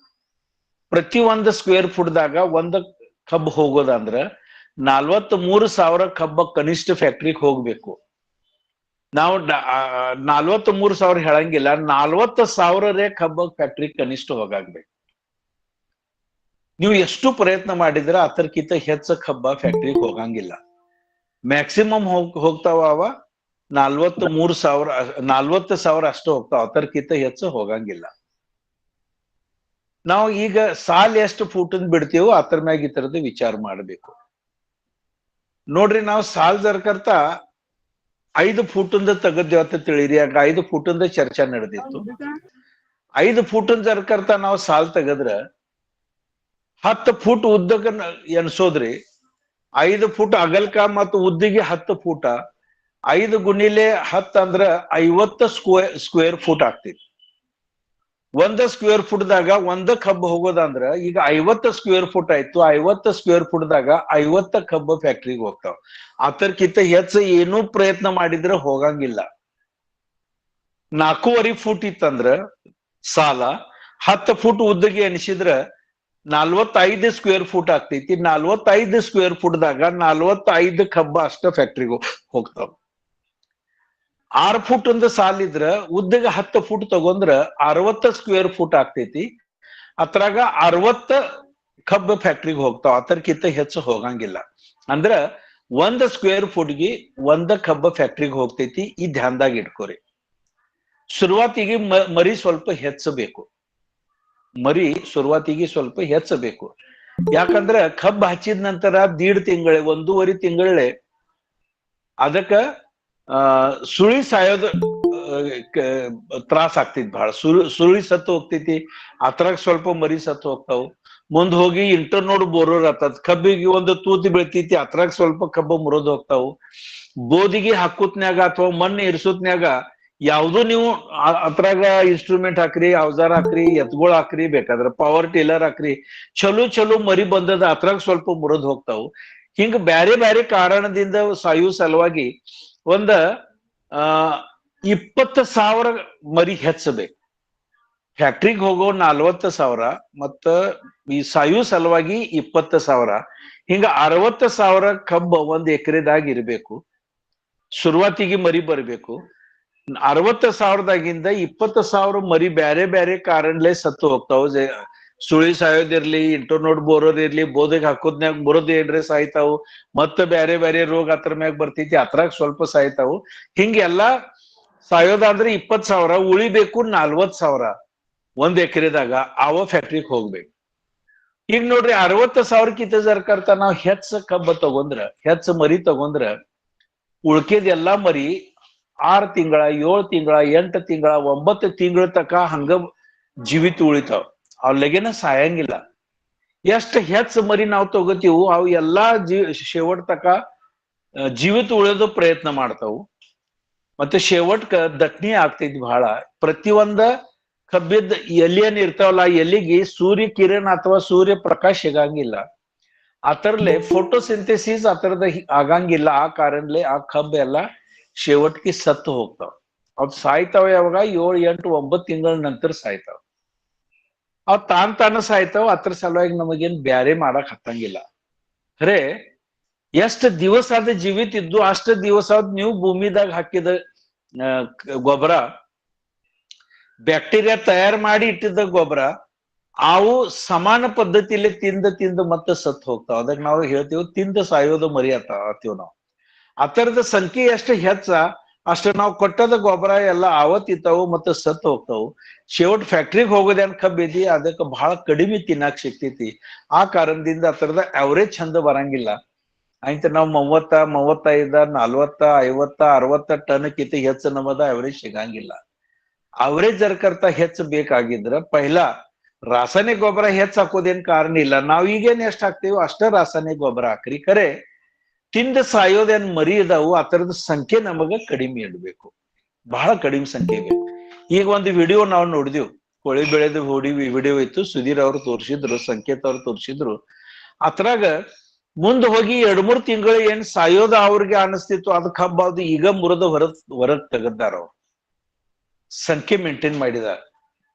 ಪ್ರತಿ 1 ಸ್ಕ್ವೇರ್ ಫುಟ್ದಾಗ 1 ಕಬ್ಬ ಹೋಗೋದಂದ್ರ 43,000 ಕಬ್ಬ ಕನಿಷ್ಠ ಫ್ಯಾಕ್ಟ್ರಿಗೆ ಹೋಗ್ಬೇಕು. ನಾವು 43,000 ಹೇಳಂಗಿಲ್ಲ, 40,000 ಕಬ್ಬ ಫ್ಯಾಕ್ಟ್ರಿ ಕನಿಷ್ಠ ಹೋಗಾಗ್ಬೇಕು. ನೀವು ಎಷ್ಟು ಪ್ರಯತ್ನ ಮಾಡಿದ್ರ ಅದಕ್ಕಿಂತ ಹೆಚ್ಚ ಕಬ್ಬ ಫ್ಯಾಕ್ಟ್ರಿಗೆ ಹೋಗಂಗಿಲ್ಲ. ಮ್ಯಾಕ್ಸಿಮಮ್ ಹೋಗ್ತಾವ ಅವ 40,000 ಅಷ್ಟು ಹೋಗ್ತಾವ, ಅದಕ್ಕಿಂತ ಹೆಚ್ಚು ಹೋಗಂಗಿಲ್ಲ. ನಾವು ಈಗ ಸಾಲ್ ಎಷ್ಟು ಫೂಟನ್ ಬಿಡ್ತೀವೋ ಅದ್ರ ಮ್ಯಾಗ ಈ ತರದ್ದು ವಿಚಾರ ಮಾಡ್ಬೇಕು. ನೋಡ್ರಿ, ನಾವು ಸಾಲ್ ಜರ್ಕರ್ತ 5 ಫೂಟಂದ ತೆಗದ್ದೇವ ಅಂತ ತಿಳಿರಿ. ಆಗ 5 ಫೂಟಂದ ಚರ್ಚೆ ನಡೆದಿತ್ತು. 5 ಫೂಟನ್ ಜರ್ಕರ್ತ ನಾವು ಸಾಲ್ ತೆಗದ್ರ 10 ಫೂಟ್ ಉದ್ದಕ ಎನ್ಸೋದ್ರಿ. 5 ಫೂಟ್ ಅಗಲ್ಕ ಮತ್ತು ಉದ್ದಿಗೆ 10 ಫೂಟ, 5 ಗುಣಿಲೆ 10 ಅಂದ್ರ 50 ಸ್ಕ್ವೇರ್ ಫೂಟ್ ಆಗ್ತೈತಿ. 1 ಸ್ಕ್ವೇರ್ ಫುಟ್ದಾಗ 1 ಕಬ್ಬು ಹೋಗೋದಂದ್ರ ಈಗ 50 ಸ್ಕ್ವೇರ್ ಫುಟ್ ಆಯ್ತು. 50 ಸ್ಕ್ವೇರ್ ಫುಟ್ದಾಗ 50 ಕಬ್ಬು ಫ್ಯಾಕ್ಟ್ರಿಗೆ ಹೋಗ್ತಾವ. ಅದಕ್ಕಿಂತ ಹೆಚ್ಚು ಏನೂ ಪ್ರಯತ್ನ ಮಾಡಿದ್ರೆ ಹೋಗಂಗಿಲ್ಲ. 4.5 ಫೂಟ್ ಇತ್ತಂದ್ರ ಸಾಲ 10 ಫುಟ್ ಉದ್ದಗೆ ಎಣಿಸಿದ್ರ 45 ಸ್ಕ್ವೇರ್ ಫುಟ್ ಆಗ್ತೈತಿ. 45 ಸ್ಕ್ವೇರ್ ಫುಟ್ದಾಗ 45 ಕಬ್ಬ ಅಷ್ಟ ಫ್ಯಾಕ್ಟ್ರಿಗೆ ಹೋಗ್ತಾವ. 6 ಫುಟ್ ಒಂದು ಸಾಲಿದ್ರ ಉದ್ದಗ 10 ಫುಟ್ ತಗೊಂಡ್ರ 60 ಸ್ಕ್ವೇರ್ ಫುಟ್ ಆಗ್ತೈತಿ. ಅದ್ರಾಗ 60 ಕಬ್ಬ ಫ್ಯಾಕ್ಟ್ರಿಗೆ ಹೋಗ್ತಾವ. ಅದಕ್ಕಿಂತ ಹೆಚ್ಚು ಹೋಗಂಗಿಲ್ಲ. ಅಂದ್ರ 1 ಸ್ಕ್ವೇರ್ ಫುಟ್ಗೆ 1 ಕಬ್ಬ ಫ್ಯಾಕ್ಟ್ರಿಗೆ ಹೋಗ್ತೈತಿ. ಈ ಧ್ಯಾನದಾಗ ಇಟ್ಕೋರಿ. ಶುರುವಾತಿಗೆ ಮರಿ ಸ್ವಲ್ಪ ಹೆಚ್ಚಬೇಕು. ಸ್ವಲ್ಪ ಹೆಚ್ಚಬೇಕು. ಯಾಕಂದ್ರ ಕಬ್ಬು ಹಚ್ಚಿದ ನಂತರ 1.5 ತಿಂಗಳೇ 1.5 ತಿಂಗಳೇ ಅದಕ್ಕ ಸುಳಿ ಸಾಯೋದು ತ್ರಾಸ ಆಗ್ತೈತಿ. ಬಹಳ ಸುಳಿ ಸತ್ತು ಹೋಗ್ತೈತಿ. ಅದ್ರಾಗ ಸ್ವಲ್ಪ ಮರಿ ಸತ್ತು ಹೋಗ್ತಾವ. ಮುಂದ್ ಹೋಗಿ ಇಂಟರ್ನೋಡ್ ಬೋರೋರ್ ಆಗ್ತದ. ಕಬ್ಬಿಗೆ ಒಂದು ತೂತಿ ಬೆಳಿತೈತಿ, ಅದ್ರಾಗ ಸ್ವಲ್ಪ ಕಬ್ಬು ಮುರಿದು ಹೋಗ್ತಾವು. ಬೋದಿಗೆ ಹಾಕುತ್ನ್ಯಾಗ ಅಥವಾ ಮಣ್ಣು ಇರಿಸೋತ್ನ್ಯಾಗ ಯಾವ್ದು ನೀವು ಅದ್ರಾಗ ಇನ್ಸ್ಟ್ರೂಮೆಂಟ್ ಹಾಕ್ರಿ, ಔಜಾರ್ ಹಾಕ್ರಿ, ಎತ್ಗೋಳ್ ಹಾಕ್ರಿ, ಬೇಕಾದ್ರೆ ಪವರ್ ಟೇಲರ್ ಹಾಕ್ರಿ, ಚಲೋ ಮರಿ ಬಂದದ, ಅದ್ರಾಗ ಸ್ವಲ್ಪ ಮುರಿದು ಹೋಗ್ತಾವು. ಹಿಂಗ ಬ್ಯಾರೆ ಬ್ಯಾರೆ ಕಾರಣದಿಂದ ಸಾಯು ಸಲುವಾಗಿ ಒಂದ 20,000 ಮರಿ ಹೆಚ್ಚಬೇಕು. ಫ್ಯಾಕ್ಟ್ರಿಗೆ ಹೋಗೋ 40,000 ಮತ್ತ ಈ ಸಾಯು ಸಲುವಾಗಿ 20,000. ಹಿಂಗ 60,000 ಕಬ್ಬ 1 ಎಕರೆದಾಗ ಇರ್ಬೇಕು. ಶುರುವಾತಿಗೆ ಮರಿ ಬರ್ಬೇಕು. 60,000ದಾಗಿಂದ 20,000 ಮರಿ ಬ್ಯಾರೆ ಬ್ಯಾರೆ ಕಾರಣಲೇ ಸತ್ತು ಹೋಗ್ತಾವ. ಸುಳಿ ಸಾಯೋದಿರ್ಲಿ, ಇಂಟರ್ನೋಡ್ ಬೋರೋದ್ ಇರ್ಲಿ, ಬೋದಿಗೆ ಹಾಕೋದ್ನ್ಯಾಗ ಮುರಿದು ಏನ್ರೆ ಸಾಯ್ತಾವು. ಮತ್ತೆ ಬ್ಯಾರೆ ಬ್ಯಾರೆ ರೋಗ ಅದ್ರ ಮ್ಯಾಗ ಬರ್ತೈತಿ, ಅದ್ರಾಗ ಸ್ವಲ್ಪ ಸಾಯ್ತಾವು. ಹಿಂಗೆಲ್ಲಾ ಸಾಯೋದಾದ್ರೆ 20,000, ಉಳಿಬೇಕು 40,000 1 ಎಕರೆದಾಗ. ಅವ ಫ್ಯಾಕ್ಟ್ರಿಗೆ ಹೋಗ್ಬೇಕು. ಈಗ ನೋಡ್ರಿ, 60,000ಕ್ಕಿಂತ ಜರ್ಕರ್ತ ನಾವು ಹೆಚ್ಚ ಕಬ್ಬ ತಗೊಂಡ್ರ, ಹೆಚ್ಚ ಮರಿ ತಗೊಂಡ್ರ ಉಳ್ಕೆದ ಎಲ್ಲಾ ಮರಿ 6 ತಿಂಗಳ, 7 ತಿಂಗಳ, 8 ತಿಂಗಳ, 9 ತಿಂಗಳ ತಕ ಹಂಗ ಜೀವಿತ ಉಳಿತಾವ. ಅವ್ಲೆಗೇನ ಸಾಯಂಗಿಲ್ಲ. ಎಷ್ಟ್ ಹೆಚ್ಚ ಮರಿ ನಾವು ತಗೋತೀವು ಅವು ಎಲ್ಲಾ ಶೇವಟ್ ತಕ ಜೀವಿತ ಉಳಿಯೋದು ಪ್ರಯತ್ನ ಮಾಡ್ತಾವು. ಮತ್ತೆ ಶೇವಟ್ಕ ದಟ್ನಿ ಆಗ್ತೈತಿ ಬಹಳ. ಪ್ರತಿಯೊಂದ ಕಬ್ಬಿದ ಎಲೆಯನ್ ಇರ್ತಾವಲ್ಲ, ಎಲೆಗೆ ಸೂರ್ಯ ಕಿರಣ ಅಥವಾ ಸೂರ್ಯ ಪ್ರಕಾಶ ಸಿಗಂಗಿಲ್ಲ. ಅದರಲ್ಲೇ ಫೋಟೋಸಿಂಥೆಸಿಸ್ ಅದರದ ಆಗಂಗಿಲ್ಲ. ಆ ಕಾರಣಲೇ ಆ ಕಬ್ಬ ಎಲ್ಲ ಶೇವಟ್ಗೆ ಸತ್ತು ಹೋಗ್ತಾವ. ಅವ್ ಸಾಯ್ತಾವ ಯಾವಾಗ? 7, 8, 9 ತಿಂಗಳ ನಂತರ ಸಾಯ್ತಾವ. ಅವ್ ತಾನ ಸಾಯ್ತಾವ. ಅದ್ರ ಸಲುವಾಗಿ ನಮಗೇನ್ ಬ್ಯಾರೆ ಮಾಡಕ್ ಹತ್ತಂಗಿಲ್ಲ. ಖರೆ ಎಷ್ಟ್ ದಿವಸ ಅದ ಜೀವಿತ ಇದ್ದು ಅಷ್ಟ ದಿವಸ ನೀವು ಭೂಮಿದಾಗ ಹಾಕಿದ ಗೊಬ್ಬರ, ಬ್ಯಾಕ್ಟೀರಿಯಾ ತಯಾರು ಮಾಡಿ ಇಟ್ಟಿದ್ದ ಗೊಬ್ಬರ, ಅವು ಸಮಾನ ಪದ್ಧತಿಯಲ್ಲಿ ತಿಂದ ಮತ್ತೆ ಸತ್ತು ಹೋಗ್ತಾವ. ಅದಕ್ಕೆ ನಾವು ಹೇಳ್ತೀವಿ ತಿಂದ ಸಾಯೋದು ಮರಿ ಆತೀವ್ ನಾವು. ಅದರದ ಸಂಖ್ಯೆ ಎಷ್ಟು ಹೆಚ್ಚ ಅಷ್ಟ ನಾವು ಕೊಟ್ಟದ ಗೊಬ್ಬರ ಎಲ್ಲ ಆವತ್ತಿತ್ತಾವು ಮತ್ತೆ ಸತ್ತು ಹೋಗ್ತಾವು. ಶೇವಟ್ ಫ್ಯಾಕ್ಟ್ರಿಗೆ ಹೋಗೋದೇನ್ ಕಬ್ಬಿದಿ ಅದಕ್ಕೆ ಬಹಳ ಕಡಿಮೆ ತಿನ್ನಾಕ್ ಸಿಗ್ತೈತಿ. ಆ ಕಾರಣದಿಂದ ಅದರದ ಅವರೇಜ್ ಚಂದ ಬರಂಗಿಲ್ಲ. ಆಯ್ತ ನಾವು 30, 35, 40, 50, 60 ಟನ್ಕ್ಕಿಂತ ಹೆಚ್ಚು ನಮ್ಮದ ಅವರೇಜ್ ಸಿಗಂಗಿಲ್ಲ. ಅವರೇಜ್ ಜರ್ಕರ್ತ ಹೆಚ್ಚು ಬೇಕಾಗಿದ್ರ ಪೈಲಾ ರಾಸಾಯನಿಕ ಗೊಬ್ಬರ ಹೆಚ್ಚು ಹಾಕೋದೇನ್ ಕಾರಣ ಇಲ್ಲ. ನಾವ್ ಈಗೇನ್ ಎಷ್ಟ್ ಹಾಕ್ತೀವೋ ಅಷ್ಟ ರಾಸಾಯನಿಕ ಗೊಬ್ಬರ ಹಾಕ್ರಿ. ಖರೆ ತಿಂದ ಸಾಯೋದೇನ್ ಮರಿ ಇದಾವು ಅದರದ ಸಂಖ್ಯೆ ನಮಗ ಕಡಿಮೆ ಇಡ್ಬೇಕು. ಬಹಳ ಕಡಿಮೆ ಸಂಖ್ಯೆ ಬೇಕು. ಈಗ ಒಂದು ವಿಡಿಯೋ ನಾವು ನೋಡಿದೆವು, ಕೋಳಿ ಬೆಳೆದ ವಿಡಿಯೋ ಇತ್ತು. ಸುಧೀರ್ ಅವ್ರು ತೋರಿಸಿದ್ರು, ಸಂಕೇತ್ ಅವ್ರು ತೋರಿಸಿದ್ರು. ಅದ್ರಾಗ ಮುಂದ್ ಹೋಗಿ 2-3 ತಿಂಗಳು ಏನ್ ಸಾಯೋದ ಅವ್ರಿಗೆ ಅನಿಸ್ತಿತ್ತು, ಅದ್ ಕಬ್ಬ ಅದು ಈಗ ಮುರಿದು ಹೊರಗ್ ತೆಗದಾರ. ಅವ್ರು ಸಂಖ್ಯೆ ಮೇಂಟೈನ್ ಮಾಡಿದಾರ.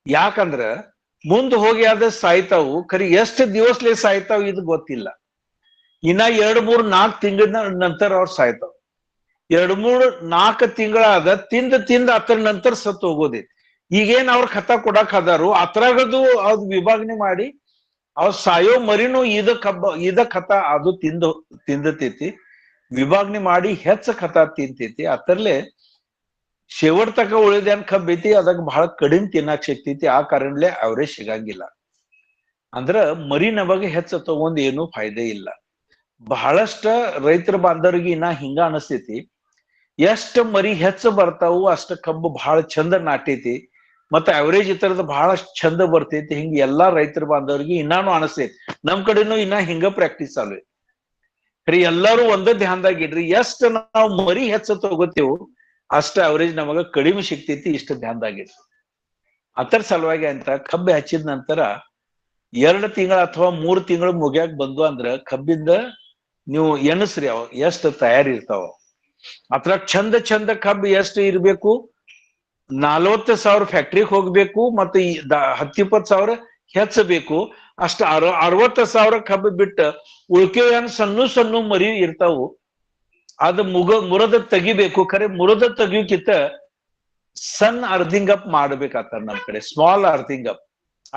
ಯಾಕಂದ್ರ ಮುಂದ್ ಹೋಗಿ ಅದ ಸಾಯ್ತಾವು. ಖರಿ ಎಷ್ಟು ದಿವಸಲೇ ಸಾಯ್ತಾವ್ ಇದು ಗೊತ್ತಿಲ್ಲ. ಇನ್ನ 2, 3, 4 ತಿಂಗಳ ನಂತರ ಅವ್ರು ಸಾಯ್ತಾವ್. 2-3-4 ತಿಂಗಳಾದ ತಿಂದ ಅದ್ರ ನಂತರ ಸತ್ತು ಹೋಗೋದೈತಿ. ಈಗೇನ್ ಅವ್ರ ಖತ ಕೊಡಾಕ್ ಅದಾರು ಅದ್ರಾಗದು ಅದ್ ವಿಭಾಗನೆ ಮಾಡಿ ಅವ್ ಸಾಯೋ ಮರಿನು ಇದ ಖತ ಅದು ತಿಂದತೈತಿ, ವಿಭಾಗನೆ ಮಾಡಿ ಹೆಚ್ಚ ಖತ ತಿಂತೈತಿ. ಅದರಲ್ಲೇ शेवट तक ಉಳಿದೇನ್ ಕಬ್ಬ್ ಐತಿ ಅದಕ್ಕೆ ಬಹಳ ಕಡಿಮೆ ತಿನ್ನಕ್ ಶಕ್ತಿ ಐತಿ. ಆ ಕಾರಣಲೇ ಅವರೇ ಸಿಗಂಗಿಲ್ಲ. ಅಂದ್ರ ಮರಿ ನಮಗೆ ಹೆಚ್ಚ ತಗೊಂಡ್ ಏನು ಫಾಯ್ದೆ ಇಲ್ಲ. ಬಹಳಷ್ಟ ರೈತರ ಬಾಂಧವರಿಗೆ ಇನ್ನ ಹಿಂಗ ಅನಸ್ತೈತಿ, ಎಷ್ಟ ಮರಿ ಹೆಚ್ಚ ಬರ್ತಾವು ಅಷ್ಟ ಕಬ್ಬು ಬಹಳ ಚಂದ ನಾಟೈತಿ ಮತ್ತ ಅವರೇಜ್ ಇತರದ ಬಹಳ ಚಂದ ಬರ್ತೈತಿ. ಹಿಂಗ ಎಲ್ಲಾ ರೈತರ ಬಾಂಧವರಿಗೆ ಇನ್ನಾನು ಅನಸ್ತೈತಿ. ನಮ್ ಕಡೆನೂ ಇನ್ನ ಹಿಂಗ ಪ್ರಾಕ್ಟೀಸ್ ಆಲ್ವೆ. ಖರಿ ಎಲ್ಲಾರು ಒಂದ ಧ್ಯಾನದಾಗ ಇಡ್ರಿ, ಎಷ್ಟ ನಾವು ಮರಿ ಹೆಚ್ಚ ತಗೋತೇವು ಅಷ್ಟ ಅವರೇಜ್ ನಮಗ ಕಡಿಮೆ ಸಿಗ್ತೈತಿ, ಇಷ್ಟ ಧ್ಯಾನದಾಗಿಡ್ರಿ. ಅದರ ಸಲುವಾಗಿ ಅಂತ ಕಬ್ಬು ಹಚ್ಚಿದ ನಂತರ 2 ತಿಂಗಳ ಅಥವಾ 3 ತಿಂಗಳು ಮುಗ್ಯಾಕ್ ಬಂದು ಅಂದ್ರ ಕಬ್ಬಿಂದ ನೀವು ಎಣಸ್ರಿ ಅವ ಎಷ್ಟು ತಯಾರಿ ಇರ್ತಾವ. ಅದ್ರ ಚಂದ ಕಬ್ಬು ಎಷ್ಟು ಇರ್ಬೇಕು, 40,000 ಫ್ಯಾಕ್ಟ್ರಿಗೆ ಹೋಗ್ಬೇಕು ಮತ್ತು 10-20,000 ಹೆಚ್ಚಬೇಕು. ಅಷ್ಟ 60,000 ಕಬ್ಬು ಬಿಟ್ಟ ಉಳ್ಕೆ ಏನ್ ಸಣ್ಣ ಮರಿ ಇರ್ತಾವು ಅದು ಮುರದ ತೆಗಿಬೇಕು. ಖರೆ ಮುರದ ತೆಗಿಯೋಕಿತ್ತ ಸಣ್ಣ ಅರ್ಧಿಂಗ್ ಅಪ್ ಮಾಡ್ಬೇಕಾಗ್ತದ ನಮ್ ಕಡೆ, ಸ್ಮಾಲ್ ಅರ್ಧಿಂಗ್ ಅಪ್.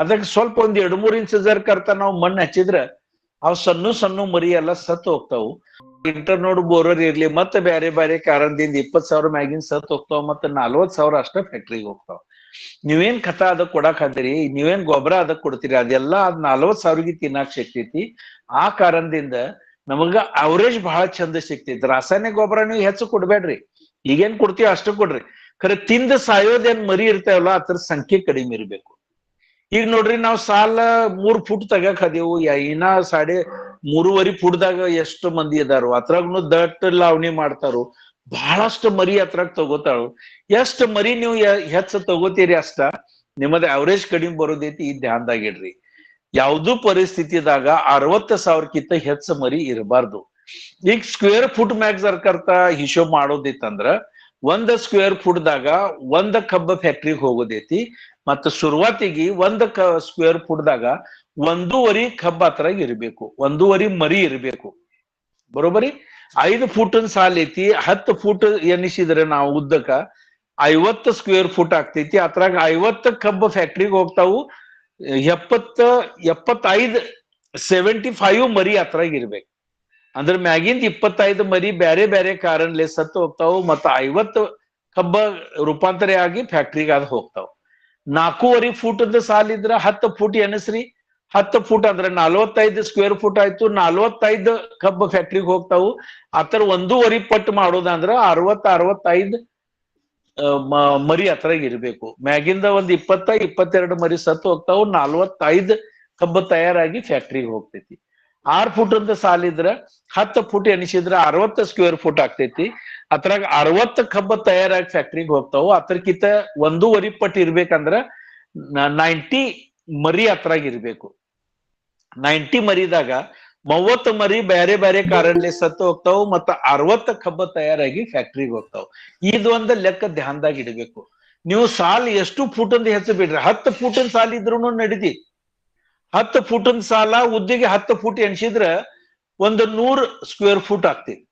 ಅದಕ್ಕೆ ಸ್ವಲ್ಪ ಒಂದ್ 2-3 ಇಂಚ್ ಕರ್ತ ನಾವು ಮಣ್ಣು ಹಚ್ಚಿದ್ರ ಅವ್ ಸಣ್ಣ ಮರಿ ಎಲ್ಲ ಸತ್ತು ಹೋಗ್ತಾವು. ಇಂಟರ್ನೋಡ್ ಬೋರರ್ ಇರ್ಲಿ ಮತ್ತೆ ಬೇರೆ ಕಾರಣದಿಂದ 20,000 ಮ್ಯಾಗಿನ್ ಸತ್ತು ಹೋಗ್ತಾವ, ಮತ್ತೆ 40,000 ಅಷ್ಟ ಫ್ಯಾಕ್ಟ್ರಿಗೆ ಹೋಗ್ತಾವ. ನೀವೇನ್ ಖತ ಅದಕ್ ಕೊಡಾಕ್ ಹತ್ತೀರಿ, ನೀವೇನ್ ಗೊಬ್ಬರ ಅದಕ್ ಕೊಡ್ತೀರಿ, ಅದೆಲ್ಲ ಅದ್ 40,000ಗೆ ತಿನ್ನಾಕ್ ಸಿಗ್ತೈತಿ. ಆ ಕಾರಣದಿಂದ ನಮಗ ಅವರೇಜ್ ಬಹಳ ಚಂದ ಸಿಗ್ತೈತಿ. ರಾಸಾಯನಿಕ ಗೊಬ್ಬರ ನೀವು ಹೆಚ್ಚು ಕೊಡ್ಬೇಡ್ರಿ, ಈಗೇನ್ ಕೊಡ್ತೀವಿ ಅಷ್ಟು ಕೊಡ್ರಿ. ಖರೆ ತಿಂದ ಸಾಯೋದೇನ್ ಮರಿ ಇರ್ತಾವಲ್ಲ ಅದ್ರ ಸಂಖ್ಯೆ ಕಡಿಮೆ ಇರ್ಬೇಕು. ಈಗ ನೋಡ್ರಿ ನಾವು ಸಾಲ 3 ಫುಟ್ ತಗಕ್ ಅದೇವು, ಇನ್ನ 3.5 ಫುಟ್ದಾಗ ಎಷ್ಟು ಮಂದಿ ಅದಾರು, ಅದ್ರಾಗ್ನು ದಟ್ ಲಾವಣಿ ಮಾಡ್ತಾರು, ಬಹಳಷ್ಟು ಮರಿ ಅದ್ರಾಗ ತಗೋತಾಳು. ಎಷ್ಟು ಮರಿ ನೀವು ಹೆಚ್ಚ ತಗೋತೀರಿ ಅಷ್ಟ ನಿಮ್ಮದ ಅವರೇಜ್ ಕಡಿಮೆ ಬರೋದೈತಿ. ಈ ಧ್ಯಾನದಾಗಿಡ್ರಿ. ಯಾವ್ದು ಪರಿಸ್ಥಿತಿದಾಗ 60,000ಕ್ಕಿಂತ ಹೆಚ್ಚು ಮರಿ ಇರಬಾರ್ದು. ಈಗ ಸ್ಕ್ವೇರ್ ಫುಟ್ ಮ್ಯಾಗ್ ಸರ್ಕರ್ತ ಹಿಶೋಬ್ ಮಾಡೋದಿತ್ತಂದ್ರ 1 ಸ್ಕ್ವೇರ್ ಫುಟ್ದಾಗ 1 ಕಬ್ಬ ಫ್ಯಾಕ್ಟ್ರಿಗೆ ಹೋಗೋದೈತಿ. ಮತ್ತ ಶುರುವಾತಿಗೆ 1 ಸ್ಕ್ವೇರ್ ಫುಟ್ದಾಗ 1.5 ಕಬ್ಬ ಅದ್ರಾಗ ಇರ್ಬೇಕು, 1.5 ಮರಿ ಇರ್ಬೇಕು. ಬರೋಬರಿ 5 ಫುಟ್ ಸಾಲ ಐತಿ, 10 ಫುಟ್ ಎನಿಸಿದ್ರೆ ನಾವು ಉದ್ದಕ್ಕ 50 ಸ್ಕ್ವೇರ್ ಫುಟ್ ಆಗ್ತೈತಿ. ಅದ್ರಾಗ 50 ಕಬ್ಬ ಫ್ಯಾಕ್ಟ್ರಿಗೆ ಹೋಗ್ತಾವು, 75 ಮರಿ ಅದ್ರಾಗ ಇರ್ಬೇಕು. ಅಂದ್ರ ಮ್ಯಾಗಿಂದ 25 ಮರಿ ಬೇರೆ ಕಾರಣಲೆ ಸತ್ತು ಹೋಗ್ತಾವು, ಮತ್ತ 50 ಕಬ್ಬ ರೂಪಾಂತರ ಆಗಿ ಫ್ಯಾಕ್ಟ್ರಿಗೆ ಅದ್ ಹೋಗ್ತಾವ. 4.5 ಫುಟ್ ಸಾಲ ಇದ್ರ 10 ಫುಟ್ ಎನಸ್ರಿ, 10 ಫುಟ್ ಅಂದ್ರೆ 45 ಸ್ಕ್ವೇರ್ ಫುಟ್ ಆಯ್ತು. 45 ಕಬ್ಬ ಫ್ಯಾಕ್ಟ್ರಿಗೆ ಹೋಗ್ತಾವು. ಅತರ 1.5 ಪಟ್ಟು ಮಾಡೋದಂದ್ರ 65 ಮರಿ ಅದ್ರಾಗ ಇರ್ಬೇಕು. ಮ್ಯಾಗಿಂದ ಒಂದ್ 20-22 ಮರಿ ಸತ್ತು ಹೋಗ್ತಾವು, 45 ಕಬ್ಬ ತಯಾರಾಗಿ ಫ್ಯಾಕ್ಟ್ರಿಗೆ ಹೋಗ್ತೈತಿ. 6 ಫುಟ್ ಸಾಲ ಇದ್ರ 10 ಫುಟ್ ಎನಿಸಿದ್ರ 60 ಸ್ಕ್ವೇರ್ ಫುಟ್ ಆಗ್ತೈತಿ. ಅದ್ರಾಗ 60 ಕಬ್ಬ ತಯಾರಾಗಿ ಫ್ಯಾಕ್ಟ್ರಿಗೆ ಹೋಗ್ತಾವು. ಅದ್ರಕ್ಕಿಂತ 1.5 ಪಟ್ಟು ಇರ್ಬೇಕಂದ್ರ 90 ಮರಿ ಅದ್ರಾಗ ಇರ್ಬೇಕು. 90 ಮರಿದಾಗ 30 ಮರಿ ಬೇರೆ ಕಾರಣಲೆ ಸತ್ತು ಹೋಗ್ತಾವು, ಮತ್ತ 60 ಕಬ್ಬ ತಯಾರಾಗಿ ಫ್ಯಾಕ್ಟ್ರಿಗೆ ಹೋಗ್ತಾವು. ಇದೊಂದು ಲೆಕ್ಕ ಧ್ಯಾನದಾಗ ಇಡಬೇಕು. ನೀವು ಸಾಲ ಎಷ್ಟು ಫುಟ್ ಹೆಚ್ಚು ಬಿಡ್ರಿ, 10 ಫುಟ್ ಸಾಲ ಇದ್ರು ನಡೀತಿ. 10 ಫುಟ್ ಸಾಲ ಉದ್ದಿಗೆ 10 ಫುಟ್ ಎಣಿಸಿದ್ರ 100 ಸ್ಕ್ವೇರ್ ಫುಟ್ ಆಗ್ತೈತಿ.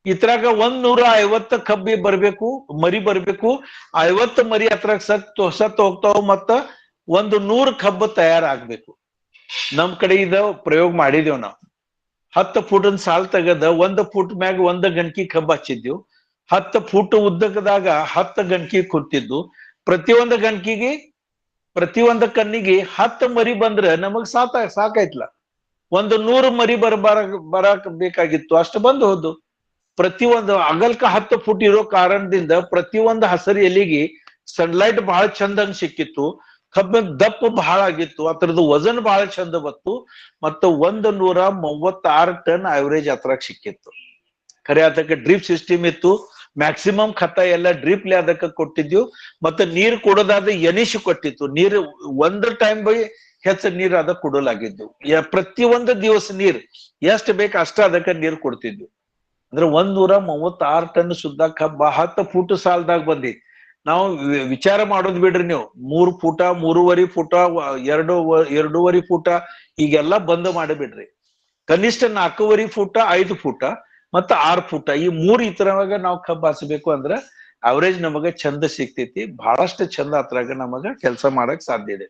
ಇದ್ರಾಗ 150 ಕಬ್ಬಿ ಬರ್ಬೇಕು, ಮರಿ ಬರ್ಬೇಕು. 50 ಮರಿ ಅದ್ರಾಗ ಸತ್ತು ಹೋಗ್ತಾವ, ಮತ್ತ 100 ಕಬ್ಬ ತಯಾರಾಗ್ಬೇಕು. ನಮ್ ಕಡೆ ಇದ ಪ್ರಯೋಗ ಮಾಡಿದೇವ್ ನಾವು. 10 ಫುಟ್ ಸಾಲ ತೆಗದ 1 ಫುಟ್ ಮ್ಯಾಗ 1 ಗಂಟಕಿ ಕಬ್ಬ ಹಚ್ಚಿದ್ದೆವು. 10 ಫುಟ್ ಉದ್ದಕದಾಗ 10 ಗಂಟಕಿ ಕುಂತಿದ್ದು. ಪ್ರತಿಯೊಂದು ಗಂಟಕಿಗೆ ಪ್ರತಿಯೊಂದು ಕಣ್ಣಿಗೆ 10 ಮರಿ ಬಂದ್ರೆ ನಮಗ್ ಸಾಕಾಯ್ತಲ್ಲ. 100 ಮರಿ ಬರಾಕ್ ಬೇಕಾಗಿತ್ತು, ಅಷ್ಟು ಬಂದು ಹೋದು. ಪ್ರತಿಯೊಂದು ಅಗಲ್ಕ 10 ಫುಟ್ ಇರೋ ಕಾರಣದಿಂದ ಪ್ರತಿಯೊಂದು ಹಸರಿ ಎಲಿಗೆ ಸನ್ಲೈಟ್ ಬಹಳ ಚಂದಂಗ್ ಸಿಕ್ಕಿತ್ತು. ಕಬ್ಬಿನ ದಪ್ಪ ಬಹಳ ಆಗಿತ್ತು, ಅದ್ರದ್ದು ವಜನ್ ಬಹಳ ಚಂದ ಬತ್ತು. ಮತ್ತು 136 ಟನ್ ಅವರೇಜ್ ಅದ್ರಾಗ ಸಿಕ್ಕಿತ್ತು. ಖರೆ ಅದಕ್ಕೆ ಡ್ರಿಪ್ ಸಿಸ್ಟಮ್ ಇತ್ತು. ಮ್ಯಾಕ್ಸಿಮಮ್ ಖತ ಎಲ್ಲ ಡ್ರಿಪ್ಲೆ ಅದಕ್ಕೆ ಕೊಟ್ಟಿದ್ವು. ಮತ್ತೆ ನೀರು ಕೊಡೋದಾದ್ರೆ ಎನಿಶು ಕೊಟ್ಟಿತ್ತು. ನೀರು ಒಂದು ಟೈಮ್ ಬೈ ಹೆಚ್ಚು ನೀರು ಅದಕ್ಕೆ ಕೊಡಲಾಗಿದ್ದು. ಪ್ರತಿಯೊಂದು ದಿವಸ ನೀರು ಎಷ್ಟು ಬೇಕು ಅಷ್ಟ ಅದಕ್ಕೆ ನೀರು ಕೊಡ್ತಿದ್ವು. ಅಂದ್ರೆ 136 ಟನ್ ಸುದ್ದ ಕಬ್ಬ 10 ಫುಟ್ ಸಾಲದಾಗ ಬಂದಿ. ನಾವು ವಿಚಾರ ಮಾಡೋದ್ ಬಿಡ್ರಿ ನೀವು, 3 ಫುಟ 3.5 ಫುಟ 2.5 ಫುಟ ಈಗೆಲ್ಲ ಬಂದ್ ಮಾಡಿಬಿಡ್ರಿ. ಕನಿಷ್ಠ 4.5 ಫುಟ 5 ಫುಟ ಮತ್ತ 6 ಫೂಟ ಈ 3 ಇತರವಾಗ ನಾವು ಕಬ್ಬು ಹಚ್ಚಬೇಕು ಅಂದ್ರ ಅವರೇಜ್ ನಮಗ ಚಂದ ಸಿಗ್ತೈತಿ. ಬಹಳಷ್ಟು ಚಂದ ಅದ್ರಾಗ ನಮಗ ಕೆಲಸ ಮಾಡಕ್ ಸಾಧ್ಯ ಇದೆ.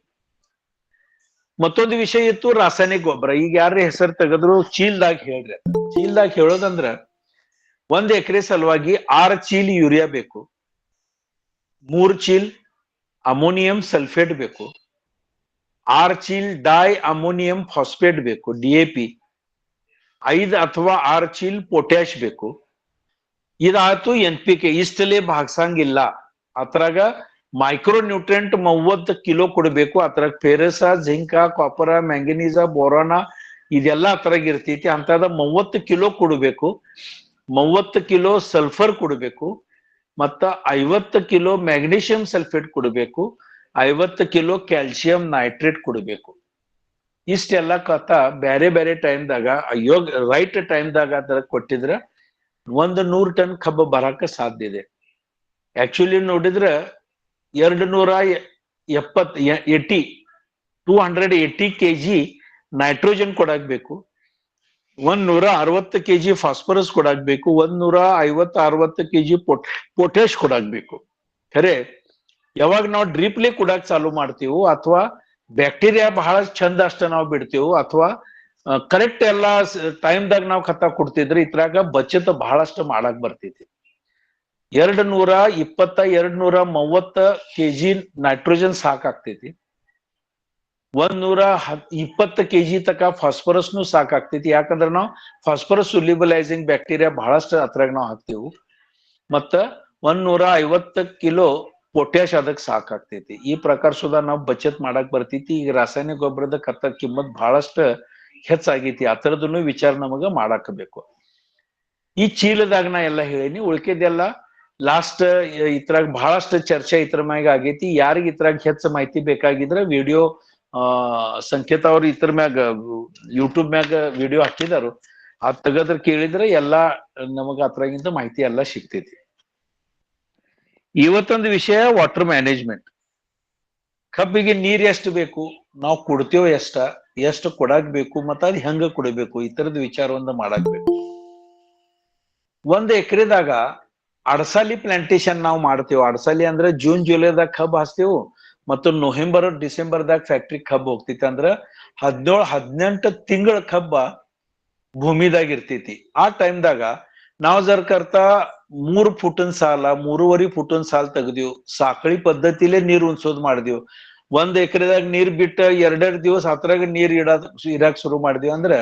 ಮತ್ತೊಂದು ವಿಷಯ ಇತ್ತು ರಾಸಾಯನಿಕ ಗೊಬ್ಬರ. ಈಗ ಯಾರ ಹೆಸರು ತೆಗೆದ್ರು ಚೀಲ್ದಾಗ ಹೇಳ್ರಿ. ಚೀಲ್ದಾಗ ಹೇಳೋದಂದ್ರ 1 ಎಕರೆ ಸಲುವಾಗಿ 6 ಚೀಲ ಯೂರಿಯಾ ಬೇಕು, 3 ಚೀಲ ಅಮೋನಿಯಂ ಸಲ್ಫೇಟ್ ಬೇಕು, 6 ಚೀಲ ಡೈ ಅಮೋನಿಯಂ ಫಾಸ್ಫೇಟ್ ಬೇಕು DAP, 5 ಅಥವಾ 6 ಚೀಲ ಪೊಟ್ಯಾಶ್ ಬೇಕು. ಇದಾಯ್ತು NPK. ಇಷ್ಟಲೇ ಭಾಗಸಂಗಿಲ್ಲ. ಅದ್ರಾಗ ಮೈಕ್ರೋ ನ್ಯೂಟ್ರಿಯೆಂಟ್ 30 ಕಿಲೋ ಕೊಡಬೇಕು. ಅದ್ರಾಗ ಫೆರಸ, ಜಿಂಕ, ಕಾಪರ, ಮ್ಯಾಂಗನೀಸ, ಬೋರಾನ ಇದೆಲ್ಲ ಅದ್ರಾಗ ಇರ್ತೈತಿ. ಅಂತದ 30 ಕಿಲೋ ಕೊಡಬೇಕು. 30 ಕಿಲೋ ಸಲ್ಫರ್ ಕೊಡಬೇಕು. ಮತ್ತ 50 ಕಿಲೋ ಮ್ಯಾಗ್ನೀಷಿಯಂ ಸಲ್ಫೇಟ್ ಕೊಡಬೇಕು. 50 ಕಿಲೋ ಕ್ಯಾಲ್ಸಿಯಂ ನೈಟ್ರೇಟ್ ಕೊಡಬೇಕು. ಇಷ್ಟೆಲ್ಲ ಕಥ ಬೇರೆ ಬೇರೆ ಟೈಮ್ದಾಗ ರೈಟ್ ಟೈಮ್ದಾಗ ಅದ್ರ ಕೊಟ್ಟಿದ್ರ 100 ಟನ್ ಕಬ್ಬು ಬರಾಕ ಸಾಧ್ಯ ಇದೆ. ಆಕ್ಚುಲಿ ನೋಡಿದ್ರ 280 ಕೆಜಿ ನೈಟ್ರೋಜನ್ ಕೊಡಾಕ್ಬೇಕು, 160 ಕೆಜಿ ಫಾಸ್ಫರಸ್ ಕೊಡಾಕ್ಬೇಕು, 150-60 ಕೆಜಿ ಪೊಟ್ಯಾಶ್ ಕೊಡಾಕ್ಬೇಕು. ಖರೆ ಯಾವಾಗ ನಾವು ಡ್ರಿಪ್ಲಿ ಕೊಡಾಕ್ ಚಾಲು ಮಾಡ್ತೀವೋ ಅಥವಾ ಬ್ಯಾಕ್ಟೀರಿಯಾ ಬಹಳ ಚಂದ ಅಷ್ಟ ನಾವು ಬಿಡ್ತೀವೋ ಅಥವಾ ಕರೆಕ್ಟ್ ಎಲ್ಲಾ ಟೈಮ್ದಾಗ ನಾವು ಖತ ಕೊಡ್ತಿದ್ರೆ ಇದ್ರಾಗ ಬಚತ ಬಹಳಷ್ಟು ಮಾಡಕ್ ಬರ್ತೈತಿ. 220-230 ಕೆಜಿ ನೈಟ್ರೋಜನ್ ಸಾಕಾಗ್ತೈತಿ, 120 ಕೆಜಿ ತಕ ಫಾಸ್ಫರಸ್ನು ಸಾಕಾಗ್ತೈತಿ. ಯಾಕಂದ್ರೆ ನಾವು ಫಾಸ್ಫರಸ್ ಸೊಲ್ಯುಬಲೈಸಿಂಗ್ ಬ್ಯಾಕ್ಟೀರಿಯಾ ಬಹಳಷ್ಟು ಅದ್ರಾಗ ನಾವು ಹಾಕ್ತಿವು. ಮತ್ತ 150 ಕಿಲೋ ಪೊಟ್ಯಾಶ್ ಅದಕ್ಕೆ ಸಾಕಾಗ್ತೈತಿ. ಈ ಪ್ರಕಾರ ಸುಧಾ ನಾವು ಬಚತ್ ಮಾಡಕ್ ಬರ್ತೈತಿ. ಈಗ ರಾಸಾಯನಿಕ ಗೊಬ್ಬರದ ಕತ್ತ ಕಿಮ್ಮತ್ ಬಹಳಷ್ಟು ಹೆಚ್ಚಾಗೈತಿ. ಆ ಥರದನ್ನು ವಿಚಾರ ನಮಗ ಮಾಡಾಕಬೇಕು. ಈ ಚೀಲದಾಗ ನಾ ಎಲ್ಲ ಹೇಳೀನಿ. ಉಳ್ಕೆದೆಲ್ಲ ಲಾಸ್ಟ್ ಇದ್ರಾಗ ಬಹಳಷ್ಟು ಚರ್ಚೆ ಇದ್ರ ಮ್ಯಾಗ ಆಗೈತಿ. ಯಾರಿಗೆ ಇದ್ರಾಗ ಹೆಚ್ಚು ಮಾಹಿತಿ ಬೇಕಾಗಿದ್ರೆ ವಿಡಿಯೋ ಸಂಕೇತ ಅವ್ರು ಇದ್ರ ಮ್ಯಾಗ ಯೂಟ್ಯೂಬ್ ಮ್ಯಾಗ ವಿಡಿಯೋ ಹಾಕಿದಾರು. ಅದ್ ತೆಗದ್ರ ಕೇಳಿದ್ರೆ ಎಲ್ಲಾ ನಮಗ ಅದ್ರಾಗಿಂತ ಮಾಹಿತಿ ಎಲ್ಲ ಸಿಗ್ತೈತಿ. ಇವತ್ತೊಂದು ವಿಷಯ ವಾಟರ್ ಮ್ಯಾನೇಜ್ಮೆಂಟ್. ಕಬ್ಬಿಗೆ ನೀರ್ ಎಷ್ಟು ಬೇಕು, ನಾವು ಕೊಡ್ತೇವೋ ಎಷ್ಟು ಕೊಡಾಕ್ ಬೇಕು, ಮತ್ತ ಅದ್ ಹೆಂಗ ಕೊಡಬೇಕು, ಈ ತರದ ವಿಚಾರ ಒಂದು ಮಾಡಾಕ್ಬೇಕು. 1 ಎಕರೆದಾಗ ಅಡಸಾಲಿ ಪ್ಲಾಂಟೇಶನ್ ನಾವು ಮಾಡ್ತೇವೆ. ಅಡಸಾಲಿ ಅಂದ್ರೆ ಜೂನ್ ಜುಲೈದಾಗ ಕಬ್ಬು ಹಚ್ತೇವು ಮತ್ತು November-December ಫ್ಯಾಕ್ಟ್ರಿ ಕಬ್ಬು ಹೋಗ್ತೈತಿ. ಅಂದ್ರ 17-18 ತಿಂಗಳ ಕಬ್ಬ ಭೂಮಿದಾಗ ಇರ್ತೈತಿ. ಆ ಟೈಮ್ದಾಗ ನಾವು ಜರ್ಕರ್ತ 3 ಫುಟನ್ ಸಾಲ 3.5 ಫುಟನ್ ಸಾಲ ತೆಗ್ದಿವ್. ಸಾಕಳಿ ಪದ್ಧತಿಲೇ ನೀರ್ ಉಣ್ಸೋದ್ ಮಾಡಿದೆವು. 1 ಎಕರೆದಾಗ ನೀರ್ ಬಿಟ್ಟ 2 ದಿವಸ ಅದ್ರಾಗ ನೀರ್ ಇಡಾಕ್ ಶುರು ಮಾಡಿದೆವು. ಅಂದ್ರ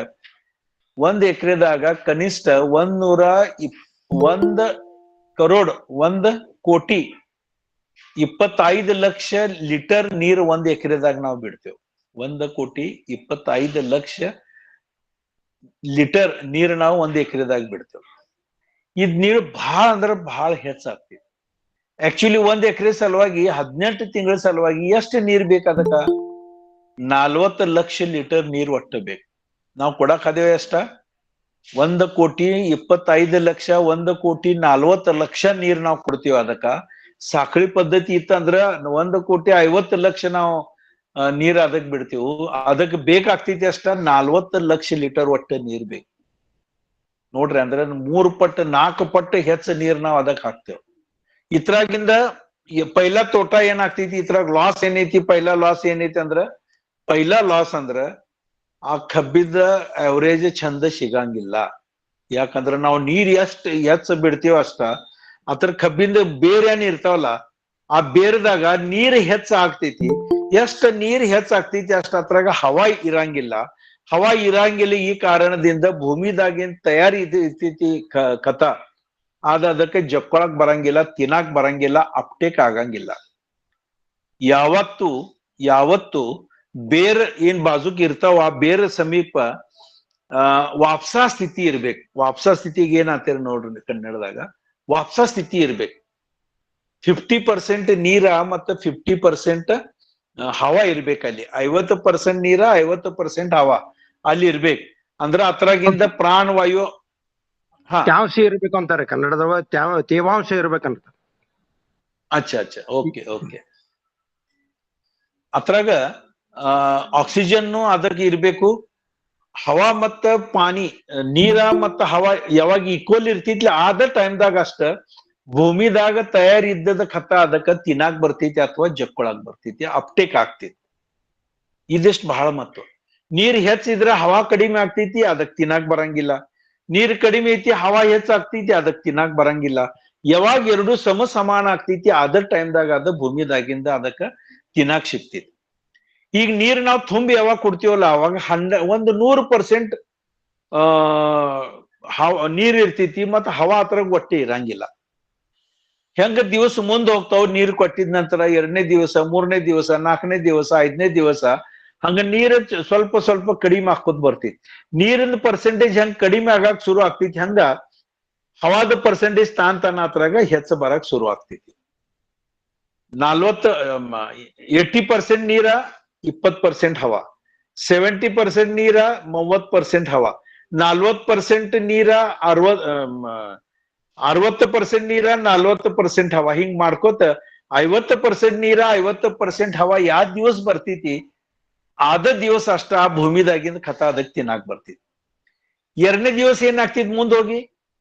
1 ಎಕರೆದಾಗ ಕನಿಷ್ಠ 1 ಕೋಟಿ 25 ಲಕ್ಷ ಲೀಟರ್ ನೀರು 1 ಎಕರೆದಾಗ ನಾವು ಬಿಡ್ತೇವೆ. 1 ಕೋಟಿ 25 ಲಕ್ಷ ಲೀಟರ್ ನೀರು ನಾವು 1 ಎಕರೆದಾಗ ಬಿಡ್ತೇವೆ. ಇದ್ ನೀರು ಬಹಳ ಅಂದ್ರ ಬಹಳ ಹೆಚ್ಚಾಗ್ತೈತಿ. ಆಕ್ಚುಲಿ 1 ಎಕರೆ ಸಲುವಾಗಿ 18 ತಿಂಗಳ ಸಲುವಾಗಿ ಎಷ್ಟು ನೀರ್ ಬೇಕು? ಅದಕ್ಕ 40 ಲಕ್ಷ ಲೀಟರ್ ನೀರ್ ಒಟ್ಟು ಬೇಕು. ನಾವು ಕೊಡಕ್ ಅದೇವ ಎಷ್ಟ? 1 ಕೋಟಿ 25 ಲಕ್ಷ 1 ಕೋಟಿ 40 ಲಕ್ಷ ನೀರ್ ನಾವು ಕೊಡ್ತೀವಿ. ಅದಕ್ಕ ಸಾಕಳಿ ಪದ್ಧತಿ ಇತ್ತಂದ್ರ 1 ಕೋಟಿ 50 ಲಕ್ಷ ನಾವು ನೀರ್ ಅದಕ್ ಬಿಡ್ತೀವಿ. ಅದಕ್ಕೆ ಬೇಕಾಗ್ತೈತಿ ಅಷ್ಟ 40 ಲಕ್ಷ ಲೀಟರ್ ಒಟ್ಟು ನೀರ್ ಬೇಕು. ನೋಡ್ರಿ, ಅಂದ್ರೆ 3 ಪಟ್ಟು 4 ಪಟ್ಟು ಹೆಚ್ಚು ನೀರ್ ನಾವು ಅದಕ್ಕೆ ಹಾಕ್ತೇವೆ. ಇದ್ರಾಗಿಂದ ಪೈಲಾ ತೋಟ ಏನಾಗ್ತೈತಿ, ಇದ್ರಾಗ ಲಾಸ್ ಏನೈತಿ? ಪೈಲಾ ಲಾಸ್ ಅಂದ್ರ ಆ ಕಬ್ಬಿದ ಅವರೇಜ್ ಚಂದ ಸಿಗಂಗಿಲ್ಲ. ಯಾಕಂದ್ರ ನಾವು ನೀರ್ ಹೆಚ್ಚು ಬಿಡ್ತೀವ ಅಷ್ಟ ಅದ್ರ ಕಬ್ಬಿಂದ ಬೇರೆ ಏನ್ ಇರ್ತಾವಲ್ಲ ಆ ಬೇರ್ದಾಗ ನೀರ್ ಹೆಚ್ಚ ಆಗ್ತೈತಿ. ಎಷ್ಟ ನೀರ್ ಹೆಚ್ಚಾಗ್ತೈತಿ ಅಷ್ಟ ಅದ್ರಾಗ ಹವಾ ಇರಂಗಿಲ್ಲ. ಈ ಕಾರಣದಿಂದ ಭೂಮಿದಾಗಿನ್ ತಯಾರಿ ಇರ್ತೈತಿ ಕಥ ಅದಕ್ಕೆ ಜಕ್ಕೊಳಕ್ ಬರಂಗಿಲ್ಲ, ತಿನ್ನಾಕ್ ಬರಂಗಿಲ್ಲ, ಅಪ್ಟೇಕ್ ಆಗಂಗಿಲ್ಲ. ಯಾವತ್ತು ಬೇರ್ ಏನ್ ಬಾಜುಕ್ ಇರ್ತಾವ ಆ ಬೇರ್ ಸಮೀಪ ವಾಪ್ಸಾ ಸ್ಥಿತಿ ಇರ್ಬೇಕು. ವಾಪ್ಸಾ ಸ್ಥಿತಿಗೆ ಏನಾಗ್ತೀರ ನೋಡ್ರಿ ಕನ್ನಡದಾಗ, ವಾಪ್ಸಾ ಸ್ಥಿತಿ ಇರ್ಬೇಕು. 50% ನೀರ ಮತ್ತು 50% ಹವಾ ಇರ್ಬೇಕಲ್ಲಿ. 50% ನೀರ 50% ಹವಾ ಅಲ್ಲಿ ಇರ್ಬೇಕು. ಅಂದ್ರ ಅದ್ರಾಗಿಂದ ಪ್ರಾಣವಾಯು ತ್ಯಾವಾಂಶ ಇರ್ಬೇಕು ಅಂತಾರೆ ಕನ್ನಡದವ. ತೇವಾಂಶ ಇರ್ಬೇಕಂತ. ಅಚ್ಚಾ ಓಕೆ. ಅದ್ರಾಗ ಆಕ್ಸಿಜನ್ ಅದಕ್ಕೆ ಇರ್ಬೇಕು, ಹವಾ ಮತ್ತ ಪಾನಿ ನೀರ ಮತ್ತ ಹವಾ ಯಾವಾಗ ಈಕ್ವಲ್ ಇರ್ತಿತ್ಲಿ ಆದ ಟೈಮ್ದಾಗ ಅಷ್ಟ ಭೂಮಿದಾಗ ತಯಾರಿದ್ದದ ಖತ ಅದಕ್ಕ ತಿನ್ನಾಕ್ ಬರ್ತೈತಿ ಅಥವಾ ಜಕ್ಕೊಳಕ್ ಬರ್ತೈತಿ ಅಪ್ಟೇಕ್ ಆಗ್ತೈತಿ. ಇದಿಷ್ಟು ಬಹಳ ಮಹತ್ವ. ನೀರ್ ಹೆಚ್ಚಿದ್ರ ಹವಾ ಕಡಿಮೆ ಆಗ್ತೈತಿ ಅದಕ್ ತಿನ್ನಾಕ್ ಬರಂಗಿಲ್ಲ. ನೀರ್ ಕಡಿಮೆ ಐತಿ ಹವಾ ಹೆಚ್ಚಾಗ್ತೈತಿ ಅದಕ್ ತಿನ್ನಾಕ್ ಬರಂಗಿಲ್ಲ. ಯಾವಾಗ ಎರಡು ಸಮಾನ ಆಗ್ತೈತಿ ಅದ ಟೈಮ್ದಾಗ ಅದ ಭೂಮಿದಾಗಿಂದ ಅದಕ್ಕ ತಿನ್ನಾಕ್ ಸಿಗ್ತೈತಿ. ಈಗ ನೀರ್ ನಾವು ತುಂಬಿ ಯಾವಾಗ ಕೊಡ್ತೀವಲ್ಲ ಅವಾಗ 100% ನೀರ್ ಇರ್ತೈತಿ ಮತ್ತ ಹವಾ ಅದ್ರಾಗ ಒಟ್ಟೆ ಇರಂಗಿಲ್ಲ. ಹೆಂಗ ದಿವಸ ಮುಂದೆ ಹೋಗ್ತಾವ್ ನೀರ್ ಕೊಟ್ಟಿದ ನಂತರ 2ನೇ ದಿವಸ 3ನೇ ದಿವಸ 4ನೇ ದಿವಸ 5ನೇ ದಿವಸ ಹಂಗ ನೀರ ಸ್ವಲ್ಪ ಸ್ವಲ್ಪ ಕಡಿಮೆ ಹಾಕೋದ್ ಬರ್ತೈತಿ. ನೀರಿನ ಪರ್ಸೆಂಟೇಜ್ ಹೆಂಗ್ ಕಡಿಮೆ ಆಗಾಕ್ ಶುರು ಆಗ್ತೈತಿ ಹಂಗ ಹವಾದ ಪರ್ಸೆಂಟೇಜ್ ತಾನ ಅದ್ರಾಗ ಹೆಚ್ಚ ಬರಕ್ ಶುರು ಆಗ್ತೈತಿ. 80% ನೀರ 20% ಹವಾ, 70% ನೀರ 30% ಹವಾ, 40% ನೀರ 60% ನೀರ 40% ಹವಾ, ಹಿಂಗ್ ಮಾಡ್ಕೋತ 50% ನೀರ 50% ಹವಾ ಯಾವ ದಿವಸ ಬರ್ತೈತಿ ಅದ ದಿವಸ ಅಷ್ಟ ಆ ಭೂಮಿದಾಗಿಂದ ಖತ ಅದಕ್ಕೆ ತಿನ್ನಾಕ್ ಬರ್ತೈತಿ. 2ನೇ ದಿವಸ ಏನಾಗ್ತಿದ್ ಮುಂದೋಗಿ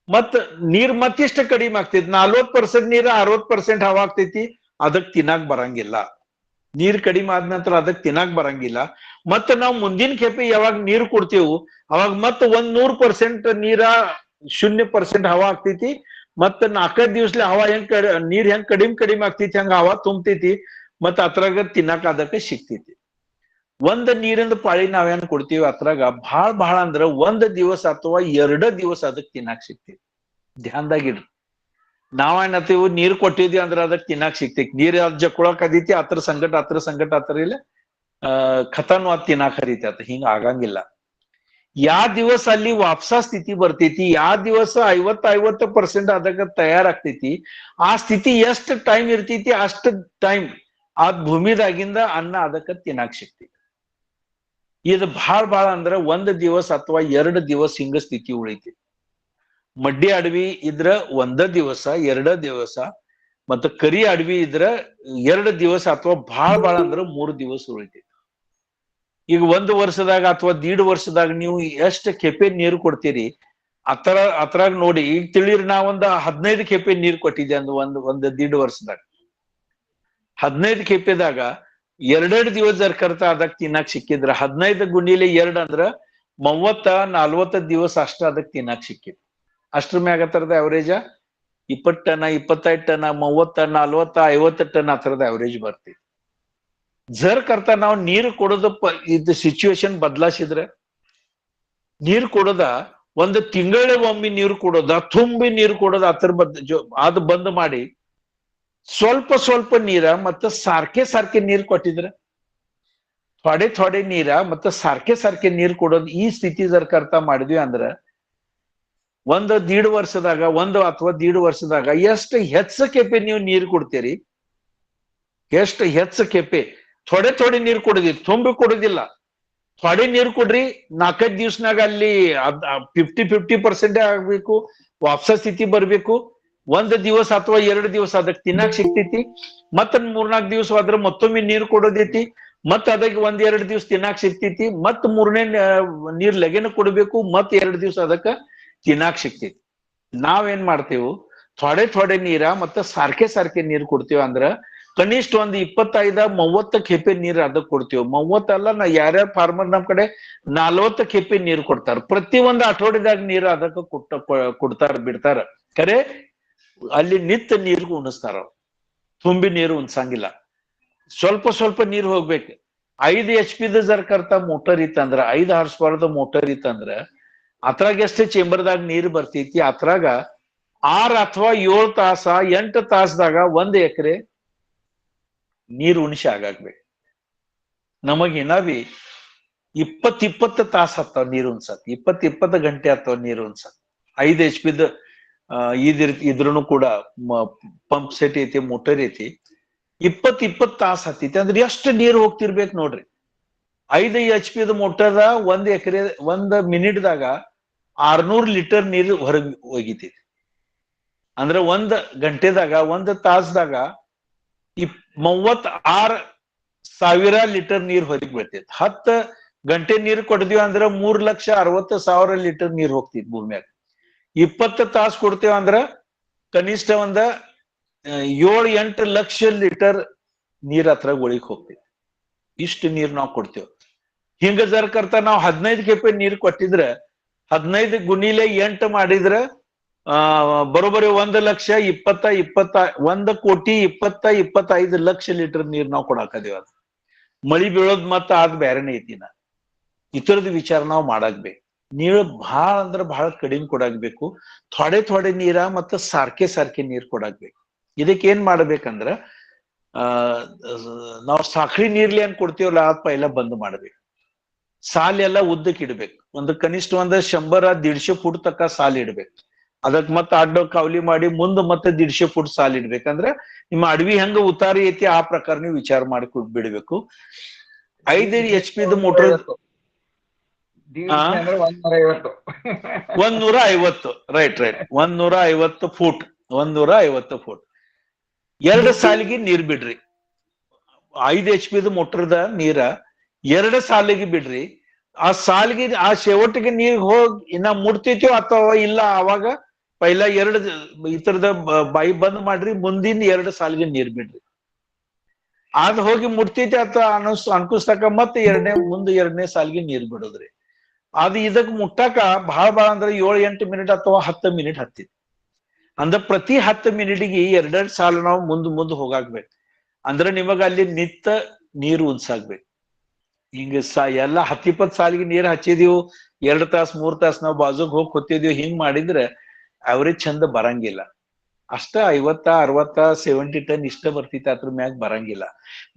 ಮತ್ ನೀರ್ ಮತ್ತಿಷ್ಟ ಕಡಿಮೆ ಆಗ್ತೈತಿ. 40% ನೀರ 60% ಹವಾ ಆಗ್ತೈತಿ ಅದಕ್ ತಿನ್ನಾಕ್ ಬರಂಗಿಲ್ಲ. ನೀರ್ ಕಡಿಮೆ ಆದ ನಂತರ ಅದಕ್ ತಿನ್ನಾಕ್ ಬರಂಗಿಲ್ಲ. ಮತ್ತ ನಾವು ಮುಂದಿನ ಕೆಪಿ ಯಾವಾಗ ನೀರು ಕೊಡ್ತೇವು ಅವಾಗ ಮತ್ತ 100% ನೀರ 0% ಹವಾ ಆಗ್ತೈತಿ. ಮತ್ತ 4 ದಿವಸಲೆ ಹವಾ ನೀರ್ ಹೆಂಗ್ ಕಡಿಮೆ ಆಗ್ತೈತಿ ಹಂಗ ಹವಾ ತುಂಬತೈತಿ ಮತ್ತ ಅದ್ರಾಗ ತಿನ್ನಾಕ ಅದಕ್ಕೆ ಸಿಗ್ತೈತಿ. ಒಂದ್ ನೀರಿನ ಪಾಳಿ ನಾವೇನ್ ಕೊಡ್ತೀವಿ ಅದ್ರಾಗ ಬಹಳ ಅಂದ್ರ 1 ದಿವಸ ಅಥವಾ 2 ದಿವಸ ಅದಕ್ ತಿನ್ನಾಕ್ ಸಿಗ್ತೈತಿ. ಧ್ಯಾನದಾಗಿಡ್ರಿ. ನಾವೇನತ್ತೀವಿ ನೀರ್ ಕೊಟ್ಟಿದ್ವಿ ಅಂದ್ರ ಅದಕ್ ತಿನ್ನಾಕ್ ಸಿಗ್ತೈತಿ. ನೀರ್ ಜಕ್ಕೊಳಕ್ ಅದೈತಿ ಅದ್ರ ಸಂಗಟ ಇಲ್ಲ ಖತನು ಅದ್ ತಿನ್ನಾಕ್ ಹರಿತಿ ಅದ ಹಿಂಗ ಆಗಂಗಿಲ್ಲ. ಯಾ ದಿವಸ ಅಲ್ಲಿ ವಾಪಸಾ ಸ್ಥಿತಿ ಬರ್ತೈತಿ, ಯಾ ದಿವಸ 50% ಅದಕ್ಕ ತಯಾರಾಗ್ತೈತಿ, ಆ ಸ್ಥಿತಿ ಎಷ್ಟ್ ಟೈಮ್ ಇರ್ತೈತಿ ಅಷ್ಟ್ ಟೈಮ್ ಆ ಭೂಮಿದಾಗಿಂದ ಅನ್ನ ಅದಕ್ಕ ತಿನ್ನಾಕ್ ಸಿಗ್ತೈತಿ. ಇದು ಬಹಳ ಅಂದ್ರ 1 ದಿವಸ ಅಥವಾ 2 ದಿವಸ ಹಿಂಗ ಸ್ಥಿತಿ ಉಳಿತೈತಿ. ಮಡ್ಡಿ ಅಡವಿ ಇದ್ರ 1 ದಿವಸ 2 ದಿವಸ ಮತ್ತ ಕರಿ ಅಡವಿ ಇದ್ರ 2 ದಿವಸ ಅಥವಾ ಬಹಳ ಅಂದ್ರ 3 ದಿವಸ ಉಳಿತೈತಿ. ಈಗ 1 ವರ್ಷದಾಗ ಅಥವಾ 1.5 ವರ್ಷದಾಗ ನೀವು ಎಷ್ಟು ಕೆಪೆ ನೀರು ಕೊಡ್ತೀರಿ ಅದ್ರಾಗ ನೋಡಿ. ಈಗ ತಿಳಿರಿ ನಾ ಒಂದ್ 15 ಕೆಪೆ ನೀರು ಕೊಟ್ಟಿದ್ದೆ ಅಂದ್ ಒಂದ್ 1.5 ವರ್ಷದಾಗ. 15 ಕೆಪೆದಾಗ 2 ದಿವಸ ಜರ್ಕರ್ತ ಅದಕ್ ತಿನ್ನಾಕ್ ಸಿಕ್ಕಿದ್ರ 15 ಗುಣಿಲೆ 2 ಅಂದ್ರ 30-40 ದಿವಸ ಅಷ್ಟ ಅದಕ್ ತಿನ್ನಾಕ್ ಸಿಕ್ಕಿದ್. ಅಷ್ಟ್ರ ಮ್ಯಾಗ ಹತ್ತರದ ಅವರೇಜ 20 ಟನ್ 25 ಟನ್ 30 40 50 ಟನ್ ಹತ್ರದ ಅವರೇಜ್ ಬರ್ತೈತಿ. ಜರ್ ಕರ್ತ ನಾವು ನೀರು ಕೊಡೋದ ಇದ್ ಸಿಚುವೇಶನ್ ಬದಲಾಯಿಸಿದ್ರೆ ನೀರು ಕೊಡೋದ 1 ತಿಂಗಳಿಗೊಮ್ಮೆ ನೀರು ಕೊಡೋದ ತುಂಬಿ ನೀರು ಕೊಡೋದ ಅದು ಬಂದ್ ಮಾಡಿ ಸ್ವಲ್ಪ ನೀರ ಮತ್ತ ಸಾರ್ಕೆ ನೀರ್ ಕೊಟ್ಟಿದ್ರ ಥೋಡೆ ನೀರ ಮತ್ತ ಸಾರ್ಕೆ ನೀರ್ ಕೊಡೋದು ಈ ಸ್ಥಿತಿ ಜರ್ ಕರ್ತ ಮಾಡಿದ್ವಿ ಅಂದ್ರ 1.5 ವರ್ಷದಾಗ 1 ಅಥವಾ 1.5 ವರ್ಷದಾಗ ಎಷ್ಟು ಹೆಚ್ಚ ಕೆಪೆ ನೀವು ನೀರು ಕೊಡ್ತೀರಿ, ಎಷ್ಟು ಹೆಚ್ಚ ಕೆಪೆ ಥೋಡೆ ನೀರು ಕೊಡೋದಿ ತುಂಬಿ ಕೊಡೋದಿಲ್ಲ. ಥೋಡೆ ನೀರು ಕೊಡ್ರಿ 4-5 ದಿವ್ಸನಾಗ ಅಲ್ಲಿ 50% ಆಗ್ಬೇಕು, ವಾಪಸ ಸ್ಥಿತಿ ಬರ್ಬೇಕು. 1 ದಿವಸ ಅಥವಾ 2 ದಿವಸ ಅದಕ್ಕೆ ತಿನ್ನಾಕ್ ಸಿಗ್ತೈತಿ. ಮತ್ತ 3-4 ದಿವಸ ಆದ್ರ ಮತ್ತೊಮ್ಮೆ ನೀರು ಕೊಡೋದೈತಿ. ಮತ್ತ ಅದಕ್ಕೆ 1-2 ದಿವಸ ತಿನ್ನಾಕ್ ಸಿಗ್ತೈತಿ. ಮತ್ 3ನೇ ನೀರ್ ಲಗೇನ ಕೊಡ್ಬೇಕು. ಮತ್ 2 ದಿವಸ ಅದಕ್ಕ ತಿನ್ನಾಕ್ ಸಿಗ್ತೈತಿ. ನಾವೇನ್ ಮಾಡ್ತೇವು ಥೋಡೆ ನೀರ ಮತ್ತ ಸಾರ್ಕೆ ನೀರ್ ಕೊಡ್ತೇವ ಅಂದ್ರ ಕನಿಷ್ಠ 25-30 ಕೆಪೆ ನೀರ್ ಅದಕ್ ಕೊಡ್ತೇವೆ. 30 ಅಲ್ಲ, ನಾ ಯಾರ್ಯಾರ ಫಾರ್ಮರ್ ನಮ್ ಕಡೆ 40 ಕೆಪೆ ನೀರ್ ಕೊಡ್ತಾರ. ಪ್ರತಿ 1 ಅಠೋಡಿದಾಗ ನೀರು ಅದಕ್ಕ ಕೊಡ್ತಾರ ಬಿಡ್ತಾರ. ಖರೆ ಅಲ್ಲಿ ನಿತ್ಯ ನೀರು ಉಣಿಸ್ತಾರ. ತುಂಬಿ ನೀರು ಉಣ್ಸಂಗಿಲ್ಲ. ಸ್ವಲ್ಪ ನೀರು ಹೋಗ್ಬೇಕು. 5 HP ಜರ್ಕರ್ತ ಮೋಟರ್ ಇತ್ತಂದ್ರ 5 ಹಾರ್ಸ್ ಪವರ್ ಮೋಟರ್ ಇತ್ತಂದ್ರ ಅದ್ರಾಗ ಎಷ್ಟು ಚೇಂಬರ್ದಾಗ ನೀರು ಬರ್ತೈತಿ. ಅದ್ರಾಗ 6 ಅಥವಾ 7 ತಾಸ 8 ತಾಸದಾಗ 1 ಎಕರೆ ನೀರು ಉಣಿಸಿ ಆಗಾಗ್ಬೇಕು. ನಮಗ್ ಇನ್ನಾವಿ 20 ತಾಸ ಹತ್ತಾವ ನೀರು ಉಣ್ಸತ್. 20 ಗಂಟೆ ಹತ್ತಾವ ನೀರು ಉಣ್ಸತ್. 5 HP ಇದ್ರೂ ಕೂಡ ಪಂಪ್ ಸೆಟ್ ಐತಿ, ಮೋಟರ್ ಐತಿ. 20 ತಾಸ ಹತ್ತೈತಿ ಅಂದ್ರೆ ಎಷ್ಟು ನೀರು ಹೋಗ್ತಿರ್ಬೇಕು ನೋಡ್ರಿ. 5 HP ಮೋಟರ್ 1 ಎಕರೆ 1 ಮಿನಿಟ್ದಾಗ 600 ಲೀಟರ್ ನೀರು ಹೊರಗೆ ಒಗಿತೈತಿ. ಅಂದ್ರೆ 1 ಗಂಟೆದಾಗ 1 ತಾಸದಾಗ 36,000 ಲೀಟರ್ ನೀರ್ ಹೊರಗೆ ಬರ್ತೈತಿ. ಗಂಟೆ ನೀರ್ ಕೊಡ್ತೀವಿ ಅಂದ್ರ 3,60,000 ಲೀಟರ್ ನೀರ್ ಹೋಗ್ತಿದ್ ಭೂಮ್ಯಾಗ. 20 ತಾಸು ಕೊಡ್ತೇವ ಅಂದ್ರ ಕನಿಷ್ಠ ಒಂದ 7-8 ಲಕ್ಷ ಲೀಟರ್ ನೀರ್ ಹತ್ರ ಒಳಿಕ್ ಹೋಗ್ತೇವೆ. ಇಷ್ಟು ನೀರ್ ನಾವು ಕೊಡ್ತೇವೆ. ಹಿಂಗ ಜರ್ ಕರ್ತ ನಾವು 15 ಕೆಪಿ ನೀರ್ ಕೊಟ್ಟಿದ್ರ 15 ಗುಣಿಲೆ 8 ಮಾಡಿದ್ರ ಬರೋಬ್ಬರಿ 1,20,1,25 ಲಕ್ಷ ಲೀಟರ್ ನೀರ್ ನಾವು ಕೊಡಾಕದೇವ. ಅದು ಮಳಿ ಬೀಳೋದ್ ಮತ್ತ ಅದ್ ಬ್ಯಾರೆನೇ ಐತಿನ. ಇತರದ ವಿಚಾರ ನಾವು ಮಾಡಾಕ್ಬೇಕು. ನೀರು ಬಹಳ ಅಂದ್ರ ಬಹಳ ಕಡಿಮೆ ಕೊಡಾಕ್ಬೇಕು. ಥೋಡೆ ನೀರ ಮತ್ತ ಸಾರ್ಕೆ ನೀರ್ ಕೊಡಾಕ್ಬೇಕು. ಇದಕ್ಕೆ ಏನ್ ಮಾಡ್ಬೇಕಂದ್ರ ನಾವು ಸಾಖರಿ ನೀರ್ಲಿ ಏನ್ ಕೊಡ್ತೀವಲ್ಲ ಅದ್ ಪೈಲ ಬಂದ್ ಮಾಡ್ಬೇಕು. ಸಾಲ್ ಎಲ್ಲ ಉದ್ದಕ್ಕೆ ಇಡ್ಬೇಕು. ಒಂದು ಕನಿಷ್ಠ 100-150 ಫುಟ್ ತಕ್ಕ ಸಾಲ್ ಇಡ್ಬೇಕು. ಅದಕ್ ಮತ್ತ ಅಡ್ಡ ಕಾವಲಿ ಮಾಡಿ ಮುಂದೆ ಮತ್ತೆ 150 ಫುಟ್ ಸಾಲ್ ಇಡ್ಬೇಕಂದ್ರ ನಿಮ್ಮ ಅಡವಿ ಹೆಂಗ ಉತ್ತಾರಿ ಐತಿ ಆ ಪ್ರಕಾರ ನೀವು ವಿಚಾರ ಮಾಡಿ ಬಿಡ್ಬೇಕು. 5 HP motor 150 right 150 foot 150 foot 2 ಸಾಲಿಗೆ ನೀರ್ ಬಿಡ್ರಿ. 5 HP ಮೋಟರ್ದ ನೀರ 2 ಸಾಲಿಗೆ ಬಿಡ್ರಿ. ಆ ಸಾಲಿಗೆ ಆ ಶೇವಟ್ಟಿಗೆ ನೀರ್ ಹೋಗಿ ಇನ್ನ ಮುಟ್ತೈತಿಯೋ ಅಥವಾ ಇಲ್ಲ ಅವಾಗ ಪೈಲ 2 ಇತರದ ಬಾಯಿ ಬಂದ್ ಮಾಡ್ರಿ. ಮುಂದಿನ 2 ಸಾಲಿಗೆ ನೀರ್ ಬಿಡ್ರಿ. ಅದ್ ಹೋಗಿ ಮುಟ್ತೈತಿ ಅಥವಾ ಅನ್ಕುಸ್ತಕ ಮತ್ತೆ ಮುಂದೆ 2ನೇ ಸಾಲಿಗೆ ನೀರ್ ಬಿಡೋದ್ರಿ. ಅದು ಇದಕ್ ಮುಟ್ಟಕ ಬಹಳ ಅಂದ್ರೆ 7-8 ಮಿನಿಟ್ ಅಥವಾ 10 ಮಿನಿಟ್ ಹತ್ತಿದ್. ಅಂದ್ರ ಪ್ರತಿ 10 ಮಿನಿಟ್ಗೆ 2 ಸಾಲ ನಾವು ಮುಂದ್ ಹೋಗಾಕ್ಬೇಕು. ಅಂದ್ರೆ ನಿಮಗ ಅಲ್ಲಿ ನಿತ್ತ ನೀರು ಉನ್ಸಾಕ್ಬೇಕು. ಹಿಂಗ ಎಲ್ಲ 10-20 ಸಾಲಿಗೆ ನೀರ್ ಹಚ್ಚಿದೀವು 2 ತಾಸು 3 ತಾಸು ನಾವು ಬಾಜುಗ್ ಹೋಗಿ ಕೂತಿದೀವಿ. ಹಿಂಗ್ ಮಾಡಿದ್ರೆ ಅವರೇಜ್ ಚಂದ ಬರಂಗಿಲ್ಲ. ಅಷ್ಟ 50-60-70 ಟನ್ ಇಷ್ಟ ಬರ್ತೈತಿ. ಅದ್ರ ಮ್ಯಾಗ ಬರಂಗಿಲ್ಲ.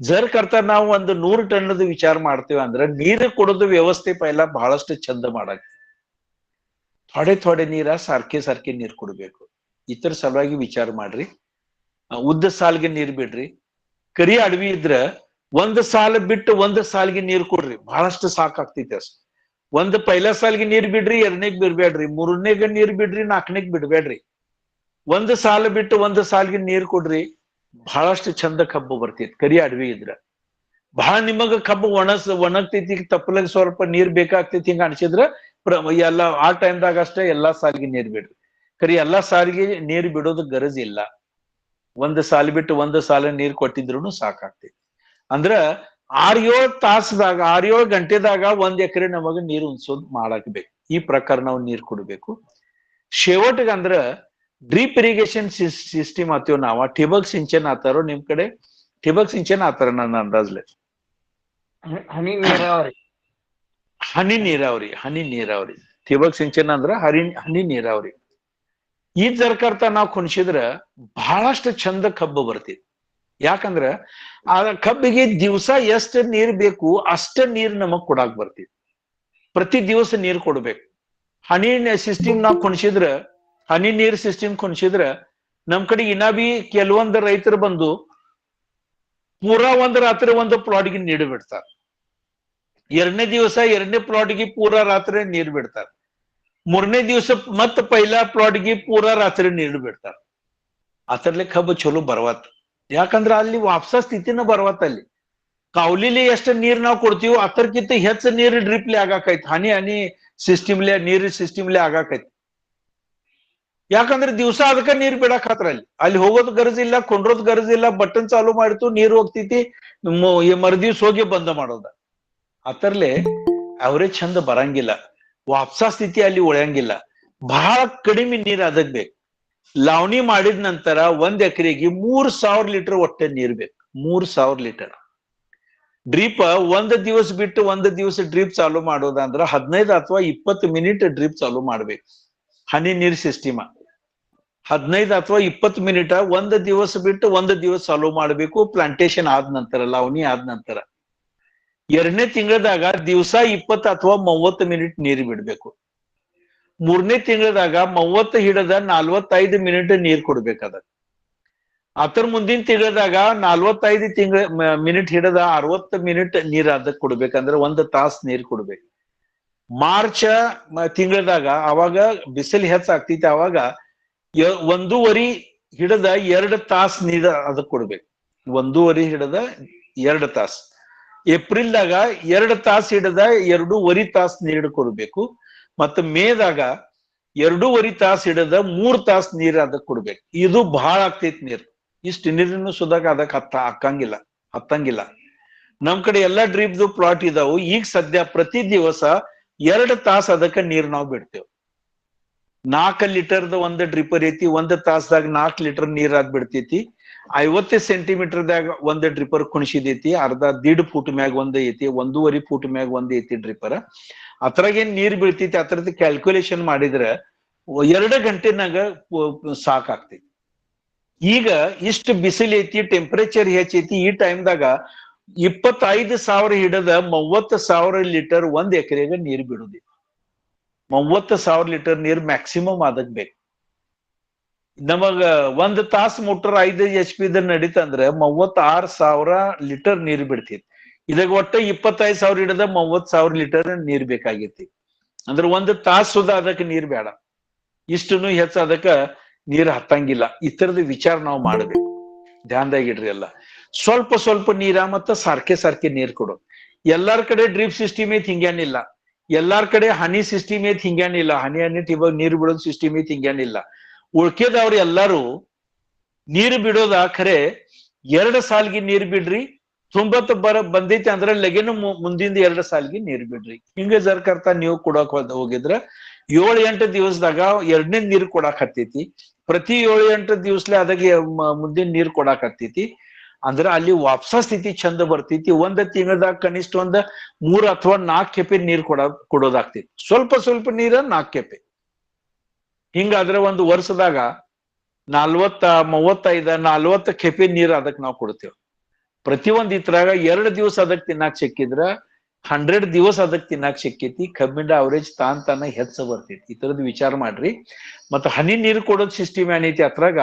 ಜರ್ ಕರ್ತ ನಾವು ಒಂದು 100 ಟನ್ನದ ವಿಚಾರ ಮಾಡ್ತೇವೆ ಅಂದ್ರೆ ನೀರು ಕೊಡೋದು ವ್ಯವಸ್ಥೆ ಪೈಲ ಬಹಳಷ್ಟು ಚಂದ ಮಾಡಕ್. ಥೋಡೆ ನೀರ ಸಾರ್ಕೆ ನೀರ್ ಕೊಡ್ಬೇಕು. ಇತರ ಸಲುವಾಗಿ ವಿಚಾರ ಮಾಡ್ರಿ. ಉದ್ದ ಸಾಲ್ಗೆ ನೀರ್ ಬಿಡ್ರಿ. ಕರಿ ಅಡವಿ ಇದ್ರ 1 ಸಾಲ ಬಿಟ್ಟು 1 ಸಾಲಿಗೆ ನೀರ್ ಕೊಡ್ರಿ. ಬಹಳಷ್ಟು ಸಾಕಾಗ್ತೈತಿ ಅಷ್ಟು. ಪೈಲ ಸಾಲಿಗೆ ನೀರ್ ಬಿಡ್ರಿ, 2ನೇಗ್ ಬಿಡ್ಬೇಡ್ರಿ, 3ನೇಗ ನೀರ್ ಬಿಡ್ರಿ, 4ನೇಗ್ ಬಿಡ್ಬೇಡ್ರಿ. 1 ಸಾಲ ಬಿಟ್ಟು 1 ಸಾಲಿಗೆ ನೀರ್ ಕೊಡ್ರಿ. ಬಹಳಷ್ಟು ಚಂದ ಕಬ್ಬು ಬರ್ತೈತಿ ಕರಿ ಅಡವಿ ಇದ್ರ. ಬಹಳ ನಿಮಗ ಕಬ್ಬು ಒಣಗ್ತೈತಿ ತಪ್ಪಲಾಗ ಸ್ವಲ್ಪ ನೀರ್ ಬೇಕಾಗ್ತೈತಿ ಹಿಂಗ ಅನ್ಸಿದ್ರ ಎಲ್ಲ ಆ ಟೈಮ್ದಾಗ ಅಷ್ಟೇ ಎಲ್ಲಾ ಸಾಲಿಗೆ ನೀರ್ ಬಿಡ್ರಿ. ಕರಿ ಎಲ್ಲಾ ಸಾಲಿಗೆ ನೀರ್ ಬಿಡೋದು ಗರಜ್ ಇಲ್ಲ. 1 ಸಾಲ ಬಿಟ್ಟು 1 ಸಾಲ ನೀರ್ ಕೊಟ್ಟಿದ್ರು ಸಾಕಾಗ್ತೈತಿ. ಅಂದ್ರ 6-7 ತಾಸದಾಗ 6-7 ಗಂಟೆದಾಗ 1 ಎಕರೆ ನಮಗ ನೀರ್ ಉನ್ಸೋದ್ ಮಾಡಾಕ್ಬೇಕು. ಈ ಪ್ರಕಾರ ನಾವು ನೀರ್ ಕೊಡ್ಬೇಕು. ಶೇವಟ್ಗ ಅಂದ್ರ ಡ್ರಿಪ್ ಇರಿಗೇಷನ್ ಸಿಸ್ಟಮ್ ಆತೇವ್ ನಾವ. ठिबक सिंचन ಆತಾರೋ ನಿಮ್ ಕಡೆ? ठिबक सिंचन ಆತಾರ ನನ್ನ ಅಂದಾಜ್ಲೆ. ಹನಿ ನೀರಾವರಿ ಹನಿ ನೀರಾವರಿ ठिबक सिंचन ಅಂದ್ರ ಹನಿ ನೀರಾವರಿ. ಈ ಜರ್ಕರ್ತ ನಾವು ಕುಣಿಸಿದ್ರ ಬಹಳಷ್ಟು ಚಂದ ಕಬ್ಬು ಬರ್ತೈತಿ. ಯಾಕಂದ್ರ ಆ ಕಬ್ಬಿಗೆ ದಿವಸ ಎಷ್ಟು ನೀರ್ ಬೇಕು ಅಷ್ಟ ನೀರ್ ನಮಗ್ ಕೊಡಾಕ್ ಬರ್ತೈತಿ. ಪ್ರತಿ ದಿವಸ ನೀರ್ ಕೊಡ್ಬೇಕು. ಹನಿ ಸಿಸ್ಟಮ್ ನಾವು ಕುಣಿಸಿದ್ರ ಹನಿ ನೀರ್ ಸಿಸ್ಟಮ್ ಕುಣಿಸಿದ್ರ ನಮ್ ಕಡೆ ಇನ್ನ ಬಿ ಕೆಲವೊಂದು ರೈತರು ಬಂದು ಪೂರಾ 1 ರಾತ್ರಿ 1 ಪ್ಲಾಟ್ಗೆ ನೀರು ಬಿಡ್ತಾರ. 2ನೇ ದಿವಸ 2ನೇ ಪ್ಲಾಟ್ಗೆ ಪೂರಾ ರಾತ್ರಿ ನೀರು ಬಿಡ್ತಾರ. 3ನೇ ದಿವಸ ಮತ್ತ ಪೈಲ ಪ್ಲಾಟ್ಗೆ ಪೂರಾ ರಾತ್ರಿ ನೀರು ಬಿಡ್ತಾರ. ಅದರ್ಲೆ ಕಬ್ಬು ಚಲೋ ಬರ್ವತ್. ಯಾಕಂದ್ರ ಅಲ್ಲಿ ವಾಪಸ ಸ್ಥಿತಿನ ಬರ್ವತ್. ಅಲ್ಲಿ ಕಾವಲಿಲಿ ಎಷ್ಟು ನೀರ್ ನಾವು ಕೊಡ್ತೀವೋ ಅದಕ್ಕಿಂತ ಹೆಚ್ಚು ನೀರು ಡ್ರಿಪ್ಲಿ ಆಗಾಕೈತಿ. ಹನಿ ಸಿಸ್ಟಮ್ಲೆ ನೀರಿನ ಸಿಸ್ಟಮ್ಲೆ ಆಗಾಕೈತಿ. ಯಾಕಂದ್ರೆ ದಿವಸ ಅದಕ್ಕ ನೀರ್ ಬಿಡಾಕ್ ಹತ್ರ ಅಲ್ಲಿ ಹೋಗೋದ್ ಗರಜ್ ಇಲ್ಲ, ಕೊಂಡ್ರೋದ್ ಗರಜ್ ಇಲ್ಲ. ಬಟನ್ ಚಾಲು ಮಾಡಿತು ನೀರ್ ಹೋಗ್ತೈತಿ, ಮರುದಿವ್ಸ ಹೋಗಿ ಬಂದ ಮಾಡೋದ. ಅದರ್ಲೆ ಅವರೇ ಚಂದ ಬರಂಗಿಲ್ಲ. ವಾಪಸ ಸ್ಥಿತಿ ಅಲ್ಲಿ ಉಳಿಯಂಗಿಲ್ಲ. ಬಹಳ ಕಡಿಮೆ ನೀರ್ ಅದಕ್ ಬೇಕು. ಲಾವಣಿ ಮಾಡಿದ ನಂತರ 1 ಎಕರೆಗೆ 3,000 ಲೀಟರ್ ಒಟ್ಟೆ ನೀರ್ ಬೇಕು. 3,000 ಲೀಟರ್. ಡ್ರಿಪ್ 1 ದಿವಸ ಬಿಟ್ಟು 1 ದಿವಸ ಡ್ರಿಪ್ ಚಾಲು ಮಾಡೋದಂದ್ರ 15 ಅಥವಾ 20 ಮಿನಿಟ್ ಡ್ರಿಪ್ ಚಾಲು ಮಾಡ್ಬೇಕು. ಹನಿ ನೀರ್ ಸಿಸ್ಟಮ್ 15 ಅಥವಾ 20 ಮಿನಿಟ್ 1 ದಿವಸ ಬಿಟ್ಟು 1 ದಿವಸ ಚಾಲು ಮಾಡ್ಬೇಕು. ಪ್ಲಾಂಟೇಶನ್ ಆದ ನಂತರ, ಲಾವಣಿ ಆದ ನಂತರ 2ನೇ ತಿಂಗಳದಾಗ ದಿವಸ 20 ಅಥವಾ 30 ಮಿನಿಟ್ ನೀರು ಬಿಡ್ಬೇಕು. 3ನೇ ತಿಂಗಳದಾಗ 30 ಹಿಡದ 45 ಮಿನಿಟ್ ನೀರ್ ಕೊಡ್ಬೇಕದ. ಅದರ ಮುಂದಿನ ತಿಂಗಳದಾಗ 45 ಮಿನಿಟ್ ಹಿಡದ 60 ಮಿನಿಟ್ ನೀರ್ ಅದಕ್ಕೆ ಕೊಡ್ಬೇಕಂದ್ರೆ 1 ತಾಸು ನೀರ್ ಕೊಡ್ಬೇಕು. ಮಾರ್ಚ್ ತಿಂಗಳದಾಗ ಅವಾಗ ಬಿಸಿಲು ಹೆಚ್ಚಾಗ್ತೈತಿ. ಅವಾಗ 1.5 ಹಿಡದ 2 ತಾಸು ನೀರ್ ಅದಕ್ಕೆ ಕೊಡ್ಬೇಕು. 1.5 ಹಿಡದ 2 ತಾಸು. ಏಪ್ರಿಲ್ದಾಗ 2 ತಾಸು ಹಿಡದ 2.5 ತಾಸು ನೀರು ಕೊಡ್ಬೇಕು. ಮತ್ತು ಮೇದಾಗ 2.5 ತಾಸು ಹಿಡದ 3 ತಾಸು ನೀರ್ ಅದಕ್ಕೆ ಕೊಡ್ಬೇಕು. ಇದು ಬಹಳ ಆಗ್ತೈತಿ ನೀರು. ಇಷ್ಟು ನೀರಿನ ಸುದಾಗ ಅದಕ್ಕೆ ಹತ್ತಂಗಿಲ್ಲ. ನಮ್ ಕಡೆ ಎಲ್ಲಾ ಡ್ರಿಪ್ದು ಪ್ಲಾಟ್ ಇದಾವು. ಈಗ ಸದ್ಯ ಪ್ರತಿ ದಿವಸ 2 ತಾಸು ಅದಕ್ಕೆ ನೀರ್ ನಾವು ಬಿಡ್ತೇವೆ. 4 ಲೀಟರ್ದ ಒಂದು ಡ್ರಿಪ್ಪರ್ ಐತಿ, 1 ತಾಸದಾಗ 4 ಲೀಟರ್ ನೀರ್ ಅದ್ ಬಿಡ್ತೈತಿ. 50 ಸೆಂಟಿಮೀಟರ್ದಾಗ ಒಂದು ಡ್ರಿಪ್ಪರ್ ಕುಣಿಸಿದೈತಿ. ಅರ್ಧ 1.5 ಫೂಟ್ ಮ್ಯಾಗ ಒಂದ್ ಐತಿ, 1.5 ಫೂಟ್ ಮ್ಯಾಗ ಒಂದ್ ಐತಿ ಡ್ರಿಪ್ಪರ್. ಅದ್ರಾಗೇನ್ ನೀರ್ ಬೀಳ್ತೈತಿ ಅದ್ರದ್ದು ಕ್ಯಾಲ್ಕುಲೇಷನ್ ಮಾಡಿದ್ರೆ 2 ಗಂಟೆನಾಗ ಸಾಕಾಗ್ತೈತಿ. ಈಗ ಇಷ್ಟು ಬಿಸಿಲು ಐತಿ, ಟೆಂಪರೇಚರ್ ಹೆಚ್ಚೈತಿ. ಈ ಟೈಮ್ದಾಗ 25,000 ಹಿಡದ 30,000 ಲೀಟರ್ 1 ಎಕರೆಗೆ ನೀರ್ ಬಿಡುದಿ. 30,000 ಲೀಟರ್ ನೀರ್ ಮ್ಯಾಕ್ಸಿಮಮ್ ಅದಕ್ ಬೇಕು. ನಮಗ 1 ತಾಸು ಮೋಟರ್ 5 HP ನಡೀತಂದ್ರೆ 36,000 ಲೀಟರ್ ನೀರ್ ಬಿಡ್ತೈತಿ. ಇದಾಗ ಒಟ್ಟ 25,000 ಹಿಡದ 30,000 ಲೀಟರ್ ನೀರ್ ಬೇಕಾಗೈತಿ. ಅಂದ್ರೆ 1 ತಾಸು ಸುದ ಅದಕ್ಕೆ ನೀರ್ ಬೇಡ. ಇಷ್ಟನ್ನು ಹೆಚ್ಚ ಅದಕ್ಕ ನೀರ್ ಹತ್ತಂಗಿಲ್ಲ. ಈ ತರದ ವಿಚಾರ ನಾವು ಮಾಡ್ಬೇಕು. ಧ್ಯಾನದಾಗಿಡ್ರಿ ಎಲ್ಲ. ಸ್ವಲ್ಪ ನೀರ ಮತ್ತ ಸಾರ್ಕೆ ನೀರ್ ಕೊಡೋದು. ಎಲ್ಲಾರ ಕಡೆ ಡ್ರಿಪ್ ಸಿಸ್ಟಮ್ ಐತಿ ಹಿಂಗೇನಿಲ್ಲ. ಎಲ್ಲಾರ ಕಡೆ ಹನಿ ಸಿಸ್ಟಮ್ ಐತಿ ಹಿಂಗೇನಿಲ್ಲ. ಹನಿ ಟಿಬ ನೀರ್ ಬಿಡೋದು ಸಿಸ್ಟಮ್ ಐತಿ ಹಿಂಗೇನಿಲ್ಲ. ಉಳ್ಕೆದವ್ರು ಎಲ್ಲಾರು ನೀರು ಬಿಡೋದ ಖರೆ 2 ಸಾಲಿಗೆ ನೀರ್ ಬಿಡ್ರಿ. ತುಂಬತ್ ಬಂದೈತಿ ಅಂದ್ರೆ ಲಗೇನು ಮುಂದಿಂದ 2 ಸಾಲಿಗೆ ನೀರ್ ಬಿಡ್ರಿ. ಹಿಂಗ ಜರ್ಕರ್ತ ನೀವು ಕೊಡಕ್ ಹೋಗಿದ್ರ 7-8 ದಿವಸದಾಗ 2ನೇ ನೀರ್ ಕೊಡಾಕ್ ಹತ್ತೈತಿ. ಪ್ರತಿ 7-8 ದಿವಸಲೆ ಅದಕ್ಕೆ ಮುಂದಿನ ನೀರ್ ಕೊಡಾಕ್ ಹತ್ತೈತಿ. ಅಂದ್ರೆ ಅಲ್ಲಿ ವಾಪಸ ಸ್ಥಿತಿ ಚಂದ ಬರ್ತೈತಿ. 1 ತಿಂಗಳದಾಗ ಕನಿಷ್ಠ 3 ಅಥವಾ 4 ಕೆಪೆ ನೀರ್ ಕೊಡೋದಾಗ್ತೈತಿ. ಸ್ವಲ್ಪ ನೀರ 4 ಕೆಪೆ. ಹಿಂಗಾದ್ರೆ 1 ವರ್ಷದಾಗ 40, 35, 40 ಕೆಪೆ ನೀರ್ ಅದಕ್ಕೆ ನಾವು ಕೊಡ್ತೇವೆ. ಪ್ರತಿಯೊಂದ್ ಇದ್ರಾಗ 2 ದಿವಸ ಅದಕ್ಕೆ ತಿನ್ನಾಕ್ ಸಿಕ್ಕಿದ್ರ 100 ದಿವಸ ಅದಕ್ಕೆ ತಿನ್ನಾಕ್ ಸಿಕ್ಕೈತಿ. ಕಬ್ಬಿನ ಅವರೇಜ್ ತಾನ ಹೆಚ್ಚ ಬರ್ತೈತಿ. ಈ ತರದ್ ವಿಚಾರ ಮಾಡ್ರಿ. ಮತ್ತ ಹನಿ ನೀರು ಕೊಡೋದ್ ಸಿಸ್ಟಮ್ ಏನೈತಿ ಅದ್ರಾಗ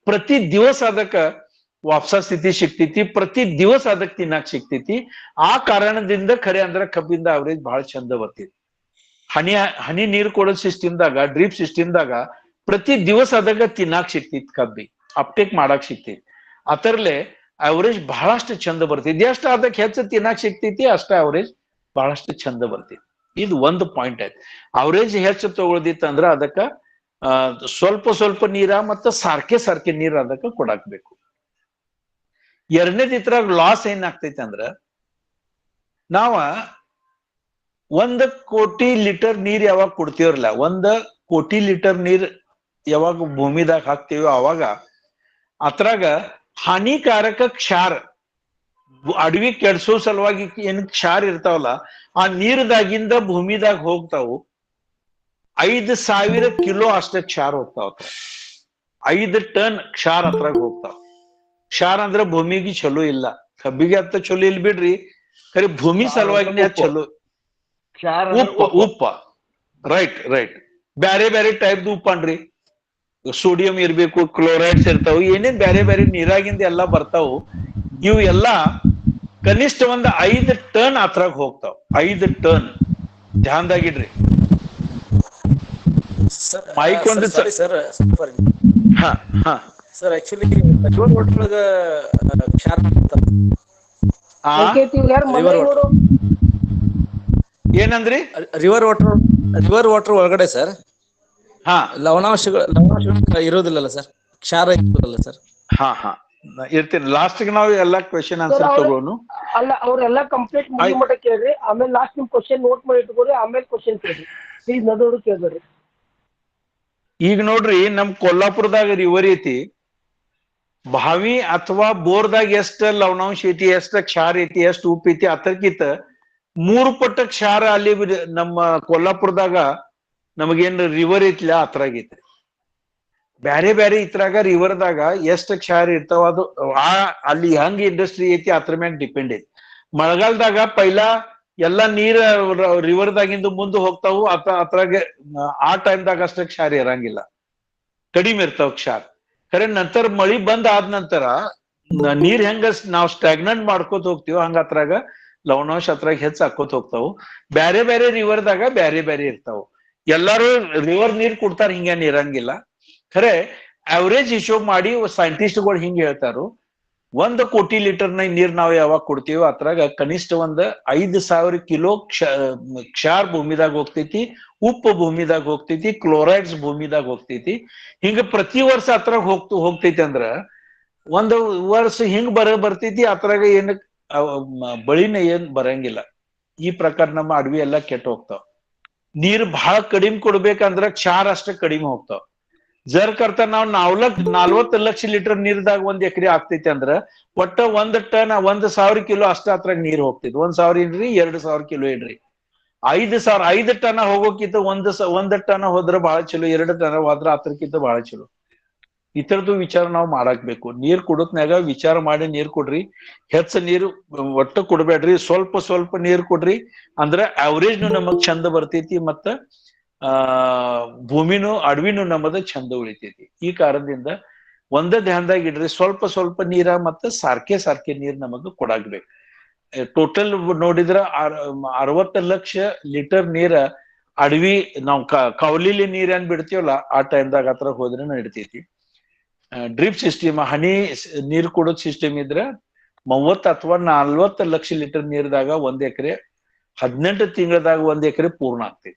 ಪ್ರತಿ ದಿವಸ ಅದಕ್ಕ ವಾಪಸ ಸ್ಥಿತಿ ಸಿಕ್ತೈತಿ. ಪ್ರತಿ ದಿವಸ ಅದಕ್ಕೆ ತಿನ್ನಾಕ್ ಸಿಕ್ತೈತಿ. ಆ ಕಾರಣದಿಂದ ಖರೆ ಅಂದ್ರ ಕಬ್ಬಿಂದ ಅವರೇಜ್ ಬಹಳ ಚಂದ ಬರ್ತೈತಿ. ಹನಿ ನೀರು ಕೊಡೋದ್ ಸಿಸ್ಟಮ್ದಾಗ, ಡ್ರಿಪ್ ಸಿಸ್ಟಮ್ದಾಗ ಪ್ರತಿ ದಿವಸ ಅದಕ್ಕ ತಿನ್ನಾಕ್ ಸಿಕ್ತೈತಿ. ಕಬ್ಬಿ ಅಪ್ಟೇಕ್ ಮಾಡಾಕ್ ಸಿಕ್ತೈತಿ. ಅದರಲ್ಲೇ ಅವರೇಜ್ ಬಹಳಷ್ಟು ಚಂದ ಬರ್ತೈತಿ. ಎಷ್ಟು ಅದಕ್ಕೆ ಹೆಚ್ಚು ತಿನ್ನಾಕ್ ಸಿಕ್ತೈತಿ ಅಷ್ಟ ಅವರೇಜ್ ಬಹಳಷ್ಟು ಚಂದ ಬರ್ತೈತಿ. ಇದು ಒಂದು ಪಾಯಿಂಟ್ ಆಯ್ತು. ಅವರೇಜ್ ಹೆಚ್ಚು ತಗೊಳ್ದಿತ್ತಂದ್ರ ಅದಕ್ಕ ಸ್ವಲ್ಪ ನೀರ ಮತ್ತು ಸಾರ್ಕೆ ನೀರ್ ಅದಕ್ಕ ಕೊಡಾಕ್ಬೇಕು. 2ನೇದ್ ಇದ್ರಾಗ ಲಾಸ್ ಏನಾಗ್ತೈತಿ ಅಂದ್ರ ನಾವ 1 ಕೋಟಿ ಲೀಟರ್ ನೀರ್ ಯಾವಾಗ ಕೊಡ್ತೀವ್ರಲ್ಲ, 1 ಕೋಟಿ ಲೀಟರ್ ನೀರ್ ಯಾವಾಗ ಭೂಮಿದಾಗ ಹಾಕ್ತಿವೋ ಅವಾಗ ಅದ್ರಾಗ ಹಾನಿಕಾರಕ ಕ್ಷಾರ, ಅಡವಿ ಕೆಡ್ಸೋ ಸಲುವಾಗಿ ಏನ್ ಕ್ಷಾರ ಇರ್ತಾವಲ್ಲ ಆ ನೀರ್ದಾಗಿಂದ ಭೂಮಿದಾಗ ಹೋಗ್ತಾವು. 5,000 ಕಿಲೋ ಅಷ್ಟ ಕ್ಷಾರ ಹೋಗ್ತಾವ. 5 ಟನ್ ಕ್ಷಾರ ಅದ್ರಾಗ ಹೋಗ್ತಾವ. ಕ್ಷಾರ ಅಂದ್ರ ಭೂಮಿಗೆ ಚಲೋ ಇಲ್ಲ. ಕಬ್ಬಿಗೆ ಅತ್ತ ಚಲೋ ಇಲ್ಲ ಬಿಡ್ರಿ, ಖರೆ ಭೂಮಿ ಸಲುವಾಗಿ ಚಲೋ. ಉಪ್ಪ ರೈಟ್ ಬ್ಯಾರೆ ಟೈಪ್ ಉಪ್ಪ ಅನ್ರಿ. ಸೋಡಿಯಂ ಇರ್ಬೇಕು, ಕ್ಲೋರೈಡ್ಸ್ ಇರ್ತಾವ, ಏನೇನ್ ಬ್ಯಾರೆ ನೀರಾಗಿಂದ ಎಲ್ಲಾ ಬರ್ತಾವು. ಇವು ಎಲ್ಲಾ ಕನಿಷ್ಠ 5 ಟನ್ ಅದ್ರಾಗ ಹೋಗ್ತಾವ. 5 ಟನ್. ಧ್ಯಾನದಾಗಿಡ್ರಿ. ಮೈಕ್ ಒಂದು sir sir actually river water ಒಳಗ ಕ್ಷಾರ ಏನಂದ್ರಿ? ರಿವರ್ ವಾಟರ್ ಒಳಗಡೆ ಸರ್ ಲವಣಾಂಶಗಳು ಇರೋದಿಲ್ಲಲ್ಲ ಸರ್, ಕ್ಷಾರ ಇರೋದಿಲ್ಲ ಸರ್. ಇರ್ತೀನಿ. ಲಾಸ್ಟ್ ನಾವು ಎಲ್ಲಾ ಕ್ವೆಶನ್ ಆನ್ಸರ್ ತಗೋನು. ಅಲ್ಲ, ಅವ್ರೆಲ್ಲಾ ಕಂಪ್ಲೀಟ್ ಮುಗಿ ಮಟ್ಟ ಕೇಳ್ರಿ. ಆಮೇಲೆ ಲಾಸ್ಟ್ ನಿಮ್ ಕ್ವಶನ್ ನೋಟ್ ಮಾಡಿ ಇಟ್ಕೋರಿ. ಆಮೇಲೆ ಕ್ವಶನ್ ಕೇಳ್ರಿ ಪ್ಲೀಸ್. ನದೋಡು ಕೇಳ್ಬೇಡ್ರಿ. ಈಗ ನೋಡ್ರಿ, ನಮ್ ಕೊಲ್ಲಾಪುರದಾಗ ರಿವರ್ ಐತಿ. ಬಾವಿ ಅಥವಾ ಬೋರ್ದಾಗ ಎಷ್ಟ ಲವಣಾಂಶ ಐತಿ, ಎಷ್ಟ ಕ್ಷಾರ ಐತಿ, ಎಷ್ಟ ಉಪ್ಪು ಐತಿ, ಅದಕ್ಕಿಂತ 3 ಪಟ್ಟು ಕ್ಷಾರ ಅಲ್ಲಿ ನಮ್ಮ ಕೊಲ್ಲಾಪುರದಾಗ ನಮಗೇನ್ ರಿವರ್ ಐತಿಲ್ಲ ಅದ್ರಾಗೈತಿ. ಬ್ಯಾರೆ ಇದ್ರಾಗ ರಿವರ್ದಾಗ ಎಷ್ಟ ಕ್ಷಾರ ಇರ್ತಾವ ಅದು ಅಲ್ಲಿ ಹಂಗ ಇಂಡಸ್ಟ್ರಿ ಐತಿ ಅದ್ರ ಮ್ಯಾಗ ಡಿಪೆಂಡ್ ಐತಿ. ಮಳೆಗಾಲದಾಗ ಪೈಲಾ ಎಲ್ಲಾ ನೀರ್ ರಿವರ್ದಾಗಿಂದ ಮುಂದೆ ಹೋಗ್ತಾವು. ಅದ್ರಾಗ ಆ ಟೈಮ್ದಾಗ ಅಷ್ಟ ಕ್ಷಾರ ಇರಂಗಿಲ್ಲ, ಕಡಿಮೆ ಇರ್ತಾವ ಕ್ಷಾರ. ಖರೆ ನಂತರ ಮಳಿ ಬಂದ್ ಆದ ನಂತರ ನೀರ್ ಹೆಂಗ ನಾವ್ ಸ್ಟಾಗ್ನೆಂಟ್ ಮಾಡ್ಕೋತ ಹೋಗ್ತೀವೋ ಹಂಗ ಅದ್ರಾಗ ಲವಣಾಂಶ ಅದ್ರಾಗ ಹೆಚ್ಚು ಹಾಕೋತ ಹೋಗ್ತಾವು. ಬ್ಯಾರೆ ರಿವರ್ದಾಗ ಬ್ಯಾರೆ ಇರ್ತಾವ. ಎಲ್ಲಾರು ರಿವರ್ ನೀರ್ ಕುಡ್ತಾರ ಹಿಂಗೇನ್ ಇರಂಗಿಲ್ಲ. ಖರೆ ಅವರೇಜ್ ಹಿಶೋಬ್ ಮಾಡಿ ಸೈಂಟಿಸ್ಟ್ಗಳು ಹಿಂಗ್ ಹೇಳ್ತಾರು, 1 ಕೋಟಿ ಲೀಟರ್ನ ನೀರ್ ನಾವು ಯಾವಾಗ ಕೊಡ್ತೀವೋ ಅದ್ರಾಗ ಕನಿಷ್ಠ 5,000 ಕಿಲೋ ಕ್ಷಾರ್ ಭೂಮಿದಾಗ ಹೋಗ್ತೈತಿ, ಉಪ್ಪು ಭೂಮಿದಾಗ ಹೋಗ್ತೈತಿ, ಕ್ಲೋರೈಡ್ಸ್ ಭೂಮಿದಾಗ ಹೋಗ್ತೈತಿ. ಹಿಂಗ ಪ್ರತಿ ವರ್ಷ ಅದ್ರಾಗ ಹೋಗ್ತೈತಿ ಅಂದ್ರ ಒಂದು ವರ್ಷ ಹಿಂಗ್ ಬರ್ತೈತಿ, ಅದ್ರಾಗ ಏನ್ ಬಳಿನ ಏನ್ ಬರಂಗಿಲ್ಲ. ಈ ಪ್ರಕಾರ ನಮ್ಮ ಅಡವಿ ಎಲ್ಲ ಕೆಟ್ಟ ಹೋಗ್ತಾವ. ನೀರ್ ಬಹಳ ಕಡಿಮೆ ಕೊಡ್ಬೇಕಂದ್ರ ಕ್ಷಾರ ಅಷ್ಟ ಕಡಿಮೆ ಹೋಗ್ತಾವ. ಜರ್ ಕರ್ತ ನಾವು 40 ಲಕ್ಷ ಲೀಟರ್ ನೀರ್ದಾಗ 1 ಎಕರೆ ಆಗ್ತೈತಿ ಅಂದ್ರ ಒಟ್ಟ 1 ಟನ್ 1,000 ಕಿಲೋ ಅಷ್ಟ ಅದ್ರಾಗ ನೀರ್ ಹೋಗ್ತೈತಿ. 1,000 ಇಡ್ರಿ, 2,000 ಕಿಲೋ ಇಡ್ರಿ. 5 ಟನ್ ಹೋಗೋಕ್ಕಿಂತ 1 ಟನ್ ಹೋದ್ರ ಬಹಳ ಚಲೋ, 2 ಟನ್ ಹೋದ್ರ ಅದ್ರಕ್ಕಿಂತ ಬಹಳ ಚಲೋ. ಈ ತರದ್ದು ವಿಚಾರ ನಾವು ಮಾಡಾಕ್ಬೇಕು. ನೀರ್ ಕುಡತ್ನಾಗ ವಿಚಾರ ಮಾಡಿ ನೀರ್ ಕೊಡ್ರಿ. ಹೆಚ್ಚ ನೀರು ಒಟ್ಟು ಕೊಡ್ಬೇಡ್ರಿ, ಸ್ವಲ್ಪ ನೀರ್ ಕೊಡ್ರಿ. ಅಂದ್ರ ಅವರೇಜ್ ನಮಗ್ ಚಂದ ಬರ್ತೈತಿ, ಮತ್ತ ಭೂಮಿನೂ ಅಡವಿನೂ ನಮ್ಮದ ಚಂದ ಉಳಿತೈತಿ. ಈ ಕಾರಣದಿಂದ ಒಂದೇ ಧ್ಯಾನದಾಗ ಇಡ್ರಿ, ಸ್ವಲ್ಪ ನೀರ ಮತ್ತ ಸಾರ್ಕೆ ನೀರ್ ನಮಗ ಕೊಡಾಕ್ಬೇಕು. ಟೋಟಲ್ ನೋಡಿದ್ರ 60 ಲಕ್ಷ ಲೀಟರ್ ನೀರ ಅಡವಿ ನಾವು ಕವಲಿಲಿ ನೀರ್ ಏನ್ ಬಿಡ್ತೀವಲ್ಲ ಆ ಟೈಮ್ದಾಗ ಹತ್ರ ಹೋದ್ರೆ ನಡಿತೈತಿ. ಡ್ರಿಪ್ ಸಿಸ್ಟಮ್, ಹನಿ ನೀರ್ ಕೊಡೋದ್ ಸಿಸ್ಟಮ್ ಇದ್ರ 30 ಅಥವಾ 40 ಲಕ್ಷ ಲೀಟರ್ ನೀರ್ದಾಗ 1 ಎಕರೆ 18 ತಿಂಗಳದಾಗ 1 ಎಕರೆ ಪೂರ್ಣ ಆಗ್ತೈತಿ.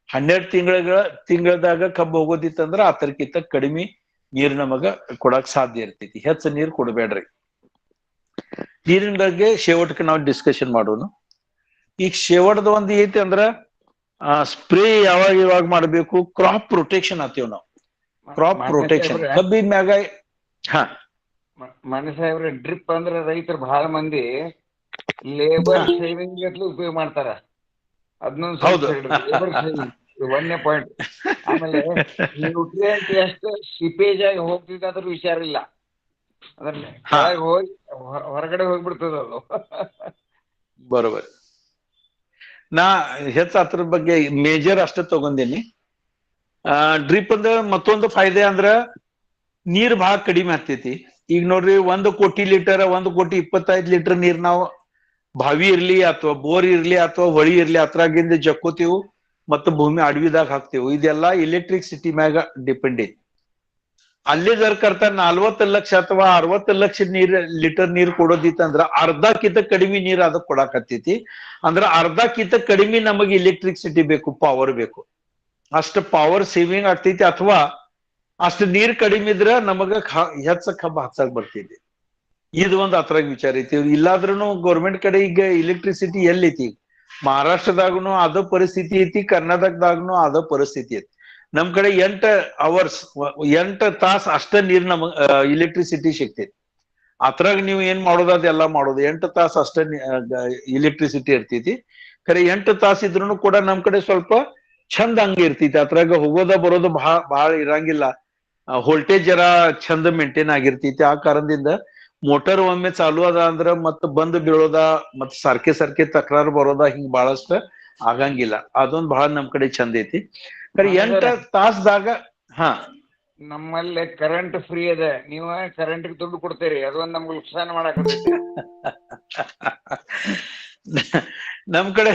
12 ತಿಂಗಳದಾಗ ಕಬ್ಬು ಹೋಗೋದಿತ್ತಂದ್ರ ಅದಕ್ಕಿಂತ ಕಡಿಮೆ ನೀರ್ ನಮಗ ಕೊಡಕ್ ಸಾಧ್ಯ ಇರ್ತೈತಿ. ಹೆಚ್ಚು ನೀರ್ ಕೊಡ್ಬೇಡ್ರಿ. ನೀರಿನ ಬಗ್ಗೆ ಶೇವಟ್ಕ ನಾವು ಡಿಸ್ಕಷನ್ ಮಾಡೋಣ. ಈಗ ಶೇವಟದ ಒಂದ್ ಐತಿ ಅಂದ್ರ ಸ್ಪ್ರೇ ಯಾವಾಗ ಮಾಡ್ಬೇಕು, ಕ್ರಾಪ್ ಪ್ರೊಟೆಕ್ಷನ್ ಆತೀವ್ ನಾವು. ಕ್ರಾಪ್ ಪ್ರೊಟೆಕ್ಷನ್ ಕಬ್ಬಿನ ಮ್ಯಾಗ ಸಾಹೇಬ್ರೆ ಡ್ರಿಪ್ ಅಂದ್ರೆ ರೈತರು ಬಹಳ ಮಂದಿ ಲೇಬರ್ ಸೇವಿಂಗ್ ಉಪಯೋಗ ಮಾಡ್ತಾರ. ಹೌದು. ಒಂದನೇ ಪಾಯಿಂಟ್. ಆಮೇಲೆ ನ್ಯೂಟ್ರಿಯೆಂಟ್ ಎಷ್ಟು ಸಿಪೇಜ್ ಆಗಿ ಹೋಗ್ತಿದ್ದಾದ್ರೂ ವಿಚಾರ ಇಲ್ಲ, ಅದ್ರಲ್ಲಿ ಹೋಗಿ ಹೊರಗಡೆ ಹೋಗ್ಬಿಡ್ತದ ಅದು. ಬರೋಬರ್. ನಾ ಹೆಚ್ಚ ಅದ್ರ ಬಗ್ಗೆ ಮೇಜರ್ ಅಷ್ಟ ತಗೊಂಡೇನಿ. ಡ್ರಿಪ್ ಅಂದ್ರ ಮತ್ತೊಂದು ಫಾಯ್ದೆ ಅಂದ್ರ ನೀರ್ ಬಹಳ ಕಡಿಮೆ ಆಗ್ತೈತಿ. ಈಗ ನೋಡ್ರಿ 1 ಕೋಟಿ ಲೀಟರ್ 1,25,00,000 ಲೀಟರ್ ನೀರ್ ನಾವು ಬಾವಿ ಇರ್ಲಿ ಅಥವಾ ಬೋರ್ ಇರ್ಲಿ ಅಥವಾ ಹೊಳಿ ಇರ್ಲಿ ಅದ್ರಾಗಿಂದ ಜಕ್ಕೋತೀವಿ ಮತ್ತು ಭೂಮಿ ಅಡವಿದಾಗ ಹಾಕ್ತೇವೆ. ಇದೆಲ್ಲ ಎಲೆಕ್ಟ್ರಿಸಿಟಿ ಮ್ಯಾಗ ಡಿಪೆಂಡ್ ಐತಿ. ಅಲ್ಲಿ ಜರ್ಕರ್ತ 40 ಲಕ್ಷ ಅಥವಾ 60 ಲಕ್ಷ ಲೀಟರ್ ನೀರ್ ಕೊಡೋದಿತ್ತಂದ್ರ ಅರ್ಧಕ್ಕಿಂತ ಕಡಿಮೆ ನೀರ್ ಅದಕ್ಕೆ ಕೊಡಾಕತ್ತೈತಿ. ಅಂದ್ರ ಅರ್ಧಕ್ಕಿಂತ ಕಡಿಮೆ ನಮಗೆ ಎಲೆಕ್ಟ್ರಿಸಿಟಿ ಬೇಕು, ಪವರ್ ಬೇಕು. ಅಷ್ಟು ಪವರ್ ಸೇವಿಂಗ್ ಆಗ್ತೈತಿ. ಅಥವಾ ಅಷ್ಟು ನೀರ್ ಕಡಿಮೆ ಇದ್ರ ನಮಗ ಹೆಚ್ಚ ಕಬ್ಬು ಹಚ್ಚಕ್ ಬರ್ತೈತಿ. ಇದು ಒಂದು ಅದ್ರಾಗ ವಿಚಾರ ಐತಿ. ಇಲ್ಲಾದ್ರೂ ಗೌರ್ಮೆಂಟ್ ಕಡೆ ಈಗ ಎಲೆಕ್ಟ್ರಿಸಿಟಿ ಎಲ್ಲೈತಿ. ಮಹಾರಾಷ್ಟ್ರದಾಗನು ಅದ ಪರಿಸ್ಥಿತಿ ಐತಿ, ಕರ್ನಾಟಕದಾಗನು ಅದ ಪರಿಸ್ಥಿತಿ ಐತಿ. ನಮ್ ಕಡೆ 8 ತಾಸು ಅಷ್ಟ ನೀರ್ ನಮಗ್ ಎಲೆಕ್ಟ್ರಿಸಿಟಿ ಸಿಗ್ತೈತಿ. ಅದ್ರಾಗ ನೀವು ಏನ್ ಮಾಡೋದು ಅದೆಲ್ಲ ಮಾಡೋದು. 8 ತಾಸು ಅಷ್ಟ ಎಲೆಕ್ಟ್ರಿಸಿಟಿ ಇರ್ತೈತಿ. ಖರೆ 8 ತಾಸು ಇದ್ರೂ ಕೂಡ ನಮ್ ಕಡೆ ಸ್ವಲ್ಪ ಚಂದ ಹಂಗ ಇರ್ತೈತಿ. ಅದ್ರಾಗ ಹೋಗೋದ ಬರೋದು ಬಹಳ ಇರಂಗಿಲ್ಲ. ವೋಲ್ಟೇಜ್ ಜರ ಚಂದ ಮೇಂಟೈನ್ ಆಗಿರ್ತೈತಿ. ಆ ಕಾರಣದಿಂದ ಮೋಟರ್ ಒಮ್ಮೆ ಚಾಲು ಅದ ಅಂದ್ರ ಮತ್ ಬಂದ್ ಬೀಳೋದ ಮತ್ ಸಾರ್ಕೆ ತಕರಾರು ಬರೋದ ಹಿಂಗ್ ಬಹಳಷ್ಟ ಆಗಂಗಿಲ್ಲ. ಅದೊಂದ್ ಬಹಳ ನಮ್ ಕಡೆ ಚಂದ ಐತಿ. 8 ತಾಸದಾಗ ನಮ್ಮಲ್ಲಿ ಕರೆಂಟ್ ಫ್ರೀ ಅದ, ನೀವು ಕರೆಂಟ್ ದುಡ್ಡು ಕೊಡ್ತೀರಿ, ಅದೊಂದ್ ನಮ್ಗೆ ನುಕ್ಸಾನ ಮಾಡಾಕತ್ತೈತಿ. ನಮ್ ಕಡೆ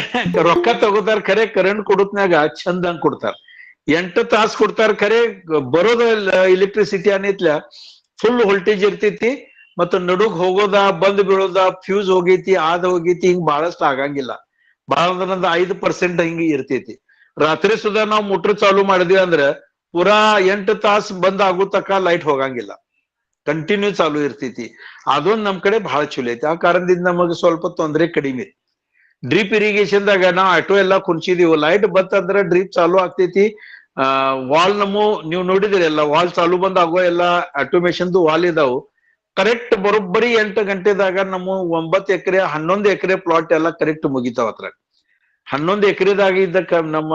ರೊಕ್ಕ ತಗೋತಾರ, ಖರೆ ಕರೆಂಟ್ ಕೊಡತ್ನಾಗ ಚಂದಂಗ್ ಕೊಡ್ತಾರ. 8 ತಾಸು ಕೊಡ್ತಾರ, ಖರೆ ಬರೋದ ಎಲೆಕ್ಟ್ರಿಸಿಟಿ ಅನ್ನೈತ್ಲ ಫುಲ್ ವೋಲ್ಟೇಜ್ ಇರ್ತೈತಿ. ಮತ್ತ ನಡುಗ್ ಹೋಗೋದ ಬಂದ್ ಬೀಳೋದ ಫ್ಯೂಸ್ ಹೋಗೈತಿ ಹೋಗೈತಿ ಹಿಂಗ್ ಬಹಳಷ್ಟು ಆಗಂಗಿಲ್ಲ. ಬಹಳ ಅಂದ್ರೆ 5% ಹಿಂಗ ಇರ್ತೈತಿ. ರಾತ್ರಿ ಸುಧಾ ನಾವು ಮೋಟರ್ ಚಾಲು ಮಾಡಿದ್ವಿ ಅಂದ್ರ ಪೂರಾ 8 ತಾಸು ಬಂದ್ ಆಗೋ ತಕ ಲೈಟ್ ಹೋಗಂಗಿಲ್ಲ, ಕಂಟಿನ್ಯೂ ಚಾಲು ಇರ್ತೈತಿ. ಅದೊಂದ್ ನಮ್ ಕಡೆ ಬಹಳ ಚಲೋ ಐತಿ. ಆ ಕಾರಣದಿಂದ ನಮಗ್ ಸ್ವಲ್ಪ ತೊಂದರೆ ಕಡಿಮೆ. ಡ್ರಿಪ್ ಇರಿಗೇಷನ್ದಾಗ ನಾವು ಆಟೋ ಎಲ್ಲಾ ಕುಣಿಸಿದೀವಿ. ಲೈಟ್ ಬತ್ತಂದ್ರ ಡ್ರಿಪ್ ಚಾಲು ಆಗ್ತೈತಿ. ವಾಲ್ ನೀವು ನೋಡಿದಿರಿ ಎಲ್ಲ ವಾಲ್ ಚಾಲು ಬಂದ್ ಆಗೋ ಎಲ್ಲಾ ಆಟೋಮೇಶನ್ದು ವಾಲ್ ಇದಾವು. ಕರೆಕ್ಟ್ ಬರೋಬ್ಬರಿ 8 ಗಂಟೆದಾಗ ನಮ್ಮ 9 ಎಕರೆ 11 ಎಕರೆ ಪ್ಲಾಟ್ ಎಲ್ಲ ಕರೆಕ್ಟ್ ಮುಗಿತಾವ. ಅದ್ರಾಗ 11 ಎಕರೆದಾಗ ಇದ್ದಕ್ಕ ನಮ್ಮ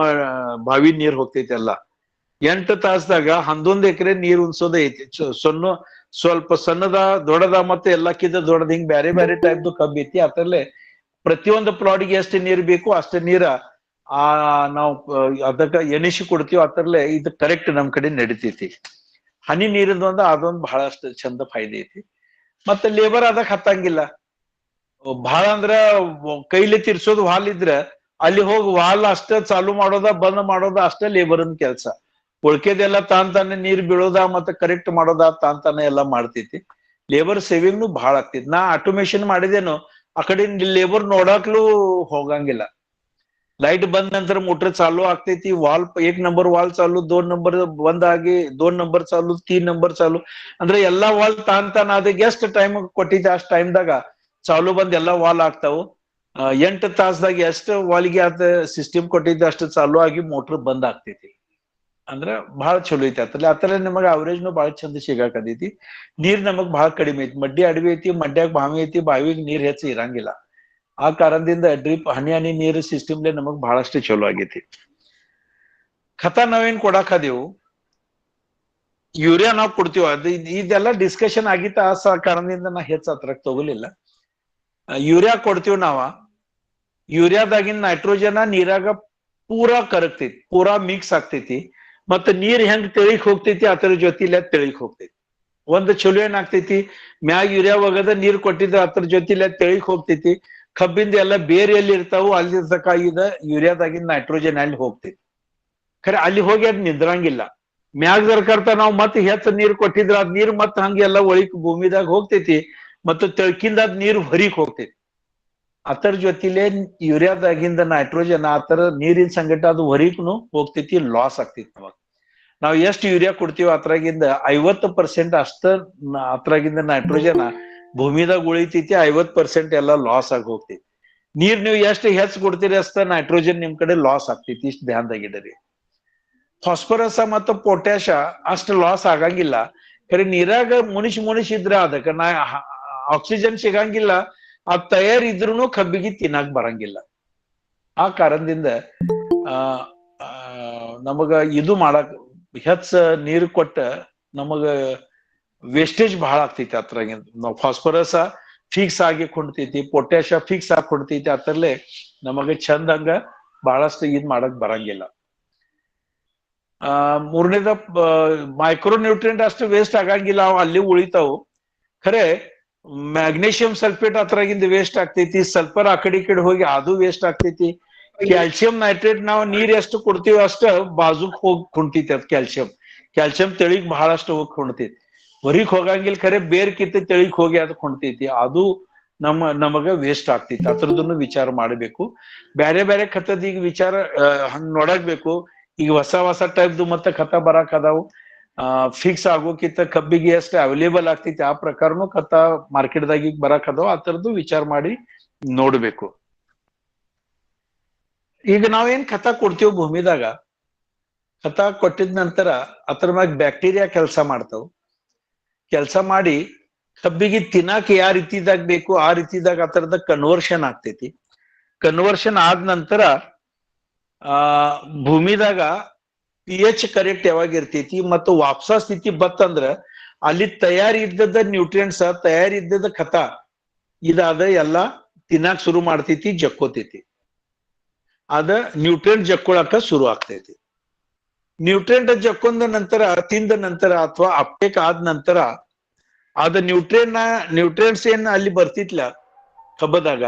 ಬಾವಿ ನೀರ್ ಹೋಗ್ತೈತಿ ಎಲ್ಲ. 8 ತಾಸದಾಗ 11 ಎಕರೆ ನೀರ್ ಉಣ್ಸೋದ ಐತಿ. ಸ್ವಲ್ಪ ಸಣ್ಣದ ದೊಡ್ಡದ ಮತ್ತೆ ಎಲ್ಲಕ್ಕಿಂತ ದೊಡ್ಡದ ಹಿಂಗ್ ಬ್ಯಾರೆ ಬ್ಯಾರೆ ಟೈಪ್ದು ಕಬ್ಬ್ ಐತಿ. ಅದ್ರಲ್ಲೇ ಪ್ರತಿಯೊಂದು ಪ್ಲಾಟ್ಗೆ ಎಷ್ಟು ನೀರ್ ಬೇಕು ಅಷ್ಟೇ ನೀರ ನಾವು ಅದಕ್ಕ ಎಣಿಸಿ ಕೊಡ್ತೀವಿ. ಅದ್ರಲ್ಲೇ ಇದು ಕರೆಕ್ಟ್ ನಮ್ ಕಡೆ ನಡಿತೈತಿ. ಹನಿ ನೀರಿಂದು ಅದೊಂದು ಬಹಳಷ್ಟು ಚಂದ ಫಾಯ್ದೆ ಐತಿ. ಮತ್ತೆ ಲೇಬರ್ ಅದಕ್ಕೆ ಹತ್ತಂಗಿಲ್ಲ. ಬಹಳ ಅಂದ್ರ ಕೈಲಿ ತಿರ್ಸೋದು ವಾಲ್ ಇದ್ರ ಅಲ್ಲಿ ಹೋಗಿ ವಾಲ್ ಅಷ್ಟ ಚಾಲು ಮಾಡೋದ ಬಂದ್ ಮಾಡೋದ ಅಷ್ಟೇ ಲೇಬರ್ನ್ ಕೆಲ್ಸ. ಉಳ್ಕೆದೆಲ್ಲ ತಾನೇ ನೀರ್ ಬೀಳೋದ ಮತ್ತೆ ಕರೆಕ್ಟ್ ಮಾಡೋದ ತಾನೇ ಎಲ್ಲ ಮಾಡ್ತೈತಿ. ಲೇಬರ್ ಸೇವಿಂಗ್ನು ಬಹಳ ಆಗ್ತೈತಿ. ನಾ ಆಟೋಮೇಶನ್ ಮಾಡಿದೇನು ಆ ಕಡೆ ಲೇಬರ್ ನೋಡಾಕ್ಲು ಹೋಗಂಗಿಲ್ಲ. लाइट बंद नंतर मोटर चालू ಆಗ್ತೈತಿ, वाल 1 नंबर वाल चालू, 2 नंबर बंद आगी, 2 नंबर चालू, 3 नंबर चालू ಅಂದ್ರೆ ಎಲ್ಲಾ ವಾಲ್ ತಾನ್ ಅದಕ್ಕೆ ಎಷ್ಟು ಟೈಮ್ ಕೊಟ್ಟಿದ್ದೆ ಅಷ್ಟು ಟೈಮ್ದಾಗ ಚಾಲು ಬಂದ್ ಎಲ್ಲಾ ವಾಲ್ ಆಗ್ತಾವು. 8 ತಾಸದಾಗ ಎಷ್ಟು ವಾಲ್ಗೆ ಅದ ಸಿಸ್ಟಮ್ ಕೊಟ್ಟಿದ್ದೆ ಅಷ್ಟು ಚಾಲು ಆಗಿ ಮೋಟರ್ ಬಂದ್ ಆಗ್ತೈತಿ. ಅಂದ್ರೆ ಬಹಳ ಚಲೋ ಐತಿ. ಅತ್ತಲೆ ನಿಮಗೆ ಅವರೇಜ್ನು ಬಹಳ ಚಂದ ಸಿಗಾಕತೈತಿ. ನೀರ್ ನಮಗ್ ಬಹಳ ಕಡಿಮೆ ಐತಿ. ಮಡ್ಡಿ ಅಡವಿ ಐತಿ, ಮಡ್ಡ್ಯಾಗ ಬಾವಿ ಐತಿ, ಬಾವಿಗೆ ನೀರ್ ಹೆಚ್ಚು ಇರಂಗಿಲ್ಲ. ಆ ಕಾರಣದಿಂದ ಡ್ರಿಪ್ ಹನಿ ನೀರು ಸಿಸ್ಟಮ್ಲೆ ನಮಗ್ ಬಹಳಷ್ಟು ಚಲೋ ಆಗೈತಿ. ಖತ ನಾವೇನ್ ಕೊಡಾಕದೇವು, ಯೂರಿಯಾ ನಾವ್ ಕೊಡ್ತೀವ. ಇದೆಲ್ಲ ಡಿಸ್ಕಷನ್ ಆಗಿತ್ತ. ಆ ಕಾರಣದಿಂದ ನಾ ಹೆಚ್ಚು ಹತ್ರಕ್ ತಗೋಲಿಲ್ಲ. ಯೂರಿಯಾ ಕೊಡ್ತೀವಿ ನಾವ. ಯೂರಿಯಾದಾಗಿನ ನೈಟ್ರೋಜನ್ ನೀರಾಗ ಪೂರಾ ಕರಗ್ತೈತಿ, ಪೂರಾ ಮಿಕ್ಸ್ ಆಗ್ತೈತಿ. ಮತ್ತ ನೀರ್ ಹೆಂಗ್ ತೆಳಿಕ್ ಹೋಗ್ತೈತಿ ಅದ್ರ ಜೊತೆಲೆ ತೆಳಿಕ್ ಹೋಗ್ತೈತಿ. ಒಂದ್ ಚಲೋ ಏನಾಗ್ತೈತಿ, ಮ್ಯಾಗ ಯೂರಿಯಾ ಒಗದ ನೀರ್ ಕೊಟ್ಟಿದ್ರ ಅದ್ರ ಜೊತೆಲೆ ತೆಳಿಕ್ ಹೋಗ್ತೈತಿ. ಕಬ್ಬಿಂದ ಎಲ್ಲ ಬೇರೆ ಎಲ್ಲಿ ಇರ್ತಾವು ಅಲ್ಲಿ ಇದ ಯೂರಿಯಾದಾಗಿನ ನೈಟ್ರೋಜನ್ ಅಲ್ಲಿ ಹೋಗ್ತೈತಿ. ಖರೆ ಅಲ್ಲಿ ಹೋಗಿ ಅದ್ ನಿಂದ್ರಂಗಿಲ್ಲ. ಮ್ಯಾಗ ದರ್ಕರ್ತ ನಾವು ಮತ್ತೆ ಹೆಚ್ಚು ನೀರ್ ಕೊಟ್ಟಿದ್ರ ಅದ್ ನೀರ್ ಮತ್ತ ಹಂಗೆಲ್ಲ ಒಳಿಕ್ ಭೂಮಿದಾಗ ಹೋಗ್ತೈತಿ. ಮತ್ತು ತೆಳ್ಕಿಂದ ಅದ್ ನೀರು ಹೊರಿಕ್ ಹೋಗ್ತೈತಿ. ಅದರ ಜೊತೆಲೆ ಯೂರಿಯಾದಾಗಿಂದ ನೈಟ್ರೋಜನ್ ಆತರ ನೀರಿನ ಸಂಗಟ ಅದು ಹೊರಿಕ್ನು ಹೋಗ್ತೈತಿ, ಲಾಸ್ ಆಗ್ತೈತಿ. ನಾವ್ ಎಷ್ಟು ಯೂರಿಯಾ ಕೊಡ್ತೀವಿ ಅದ್ರಾಗಿಂದ 50% ಅಷ್ಟ ಅದ್ರಾಗಿಂದ ನೈಟ್ರೋಜನ್ ಭೂಮಿದಾಗ ಉಳಿತೈತಿ. 50% ಎಲ್ಲ ಲಾಸ್ ಆಗಿ ಹೋಗ್ತೈತಿ. ನೀರ್ ನೀವು ಎಷ್ಟು ಹೆಚ್ಚು ಕೊಡ್ತೀರಿ ಅಷ್ಟ ನೈಟ್ರೋಜನ್ ನಿಮ್ ಕಡೆ ಲಾಸ್ ಆಗ್ತೈತಿ. ಇಷ್ಟ ಧ್ಯಾನದಾಗಿಡರಿ. ಫಾಸ್ಫರಸ್ ಮತ್ತು ಪೊಟ್ಯಾಶ ಅಷ್ಟು ಲಾಸ್ ಆಗಂಗಿಲ್ಲ. ಖರೆ ನೀರಾಗ ಮುನಿಶ್ ಇದ್ರ ಅದಕ್ಕ ಆಕ್ಸಿಜನ್ ಸಿಗಂಗಿಲ್ಲ. ಅದ್ ತಯಾರಿದ್ರೂ ಕಬ್ಬಿಗೆ ತಿನ್ನಾಕ್ ಬರಂಗಿಲ್ಲ. ಆ ಕಾರಣದಿಂದ ನಮಗ ಇದು ಮಾಡಕ್ ಹೆಚ್ಚ ನೀರು ಕೊಟ್ಟ ನಮಗ ವೇಸ್ಟೇಜ್ ಬಹಳ ಆಗ್ತೈತಿ. ಅದ್ರಾಗಿಂದ ನಾವು ಫಾಸ್ಫರಸ್ ಫಿಕ್ಸ್ ಆಗಿ ಕೊಂಡ್ತೈತಿ, ಪೊಟ್ಯಾಶ ಫಿಕ್ಸ್ ಆಗಿ ಕೊಡ್ತೈತಿ. ಅದ್ರಲ್ಲೇ ನಮಗ ಚಂದಂಗ ಬಹಳಷ್ಟು ಇದ್ ಮಾಡಕ್ ಬರಂಗಿಲ್ಲ. ಮೂರನೇದ ಮೈಕ್ರೋ ನ್ಯೂಟ್ರಿಯೆಂಟ್ ಅಷ್ಟು ವೇಸ್ಟ್ ಆಗಂಗಿಲ್ಲ, ಅವು ಅಲ್ಲಿ ಉಳಿತಾವು. ಖರೆ ಮ್ಯಾಗ್ನೇಷಿಯಂ ಸಲ್ಫೇಟ್ ಅದ್ರಾಗಿಂದ ವೇಸ್ಟ್ ಆಗ್ತೈತಿ. ಸಲ್ಫರ್ ಆ ಕಡೆ ಹೋಗಿ ಅದು ವೇಸ್ಟ್ ಆಗ್ತೈತಿ. ಕ್ಯಾಲ್ಸಿಯಂ ನೈಟ್ರೇಟ್ ನಾವು ನೀರ್ ಎಷ್ಟು ಕೊಡ್ತೀವಿ ಅಷ್ಟ ಬಾಜುಕ್ ಹೋಗಿ ಕುಂತೈತಿ. ಅದ್ ಕ್ಯಾಲ್ಸಿಯಂ ತೆಳಿಗ್ ಬಹಳಷ್ಟು ಹೋಗಿ ಕುಂತೈತಿ. ಹೊರಿಗ್ ಹೋಗಂಗಿಲ್ಲ, ಖರೆ ಬೇರ್ ಕಿತ್ತ ತೆಳಿಗ್ ಹೋಗಿ ಅದ್ ಕುಂತೈತಿ. ಅದು ನಮಗ ವೇಸ್ಟ್ ಆಗ್ತೈತಿ. ಅದ್ರದನ್ನು ವಿಚಾರ ಮಾಡಬೇಕು. ಬ್ಯಾರೆ ಬ್ಯಾರೆ ಖತದ ಈಗ ವಿಚಾರ ಹಂಗ್ ನೋಡಕ್ಬೇಕು. ಈಗ ಹೊಸ ಟೈಪ್ದು ಮತ್ತೆ ಖತ ಬರಾಕ್ ಅದಾವು. ಫಿಕ್ಸ್ ಆಗೋಕಿಂತ ಕಬ್ಬಿಗೆ ಎಷ್ಟು ಅವೈಲೇಬಲ್ ಆಗ್ತೈತಿ ಆ ಪ್ರಕಾರನು ಖತ ಮಾರ್ಕೆಟ್ದಾಗ ಈಗ ಬರಾಕ್ ಅದಾವ. ಆ ತರದ್ದು ವಿಚಾರ ಮಾಡಿ ನೋಡ್ಬೇಕು. ಈಗ ನಾವೇನ್ ಖತ ಕೊಡ್ತೀವಿ ಭೂಮಿದಾಗ, ಖತ ಕೊಟ್ಟಿದ ನಂತರ ಅದ್ರ ಮ್ಯಾಗ ಬ್ಯಾಕ್ಟೀರಿಯಾ ಕೆಲಸ ಮಾಡ್ತಾವ. ಕೆಲಸ ಮಾಡಿ ಕಬ್ಬಿಗೆ ತಿನ್ನಾಕ ಯಾವ ರೀತಿದಾಗ ಬೇಕು ಆ ರೀತಿದಾಗ ಆ ತರದ ಕನ್ವರ್ಷನ್ ಆಗ್ತೈತಿ. ಕನ್ವರ್ಷನ್ ಆದ ನಂತರ ಭೂಮಿದಾಗ pH ಕರೆಕ್ಟ್ ಯಾವಾಗ ಇರ್ತೈತಿ ಮತ್ತು ವಾಪಸ ಸ್ಥಿತಿ ಬತ್ತಂದ್ರ ಅಲ್ಲಿ ತಯಾರಿ ಇದ್ದದ ನ್ಯೂಟ್ರಿಯೆಂಟ್ಸ್, ತಯಾರಿ ಇದ್ದದ ಖತ ಇದಾದ ಎಲ್ಲ ತಿನ್ನಾಕ ಶುರು ಮಾಡ್ತೈತಿ, ಜಕ್ಕೋತೈತಿ. ಅದ ನ್ಯೂಟ್ರಿಯೆಂಟ್ ಜಕ್ಕೊಳಕ ಶುರು ಆಗ್ತೈತಿ. ನ್ಯೂಟ್ರಿಯೆಂಟ್ ಜಕ್ಕೊಂಡ ನಂತರ ತಿಂದ ನಂತರ ಅಥವಾ ಅಪ್ಟೇಕ್ ಆದ ನಂತರ ಅದ ನ್ಯೂಟ್ರಿಯೆಂಟ್ಸ್ ಏನ್ ಅಲ್ಲಿ ಬರ್ತಿತ್ಲ ಕಬ್ಬದಾಗ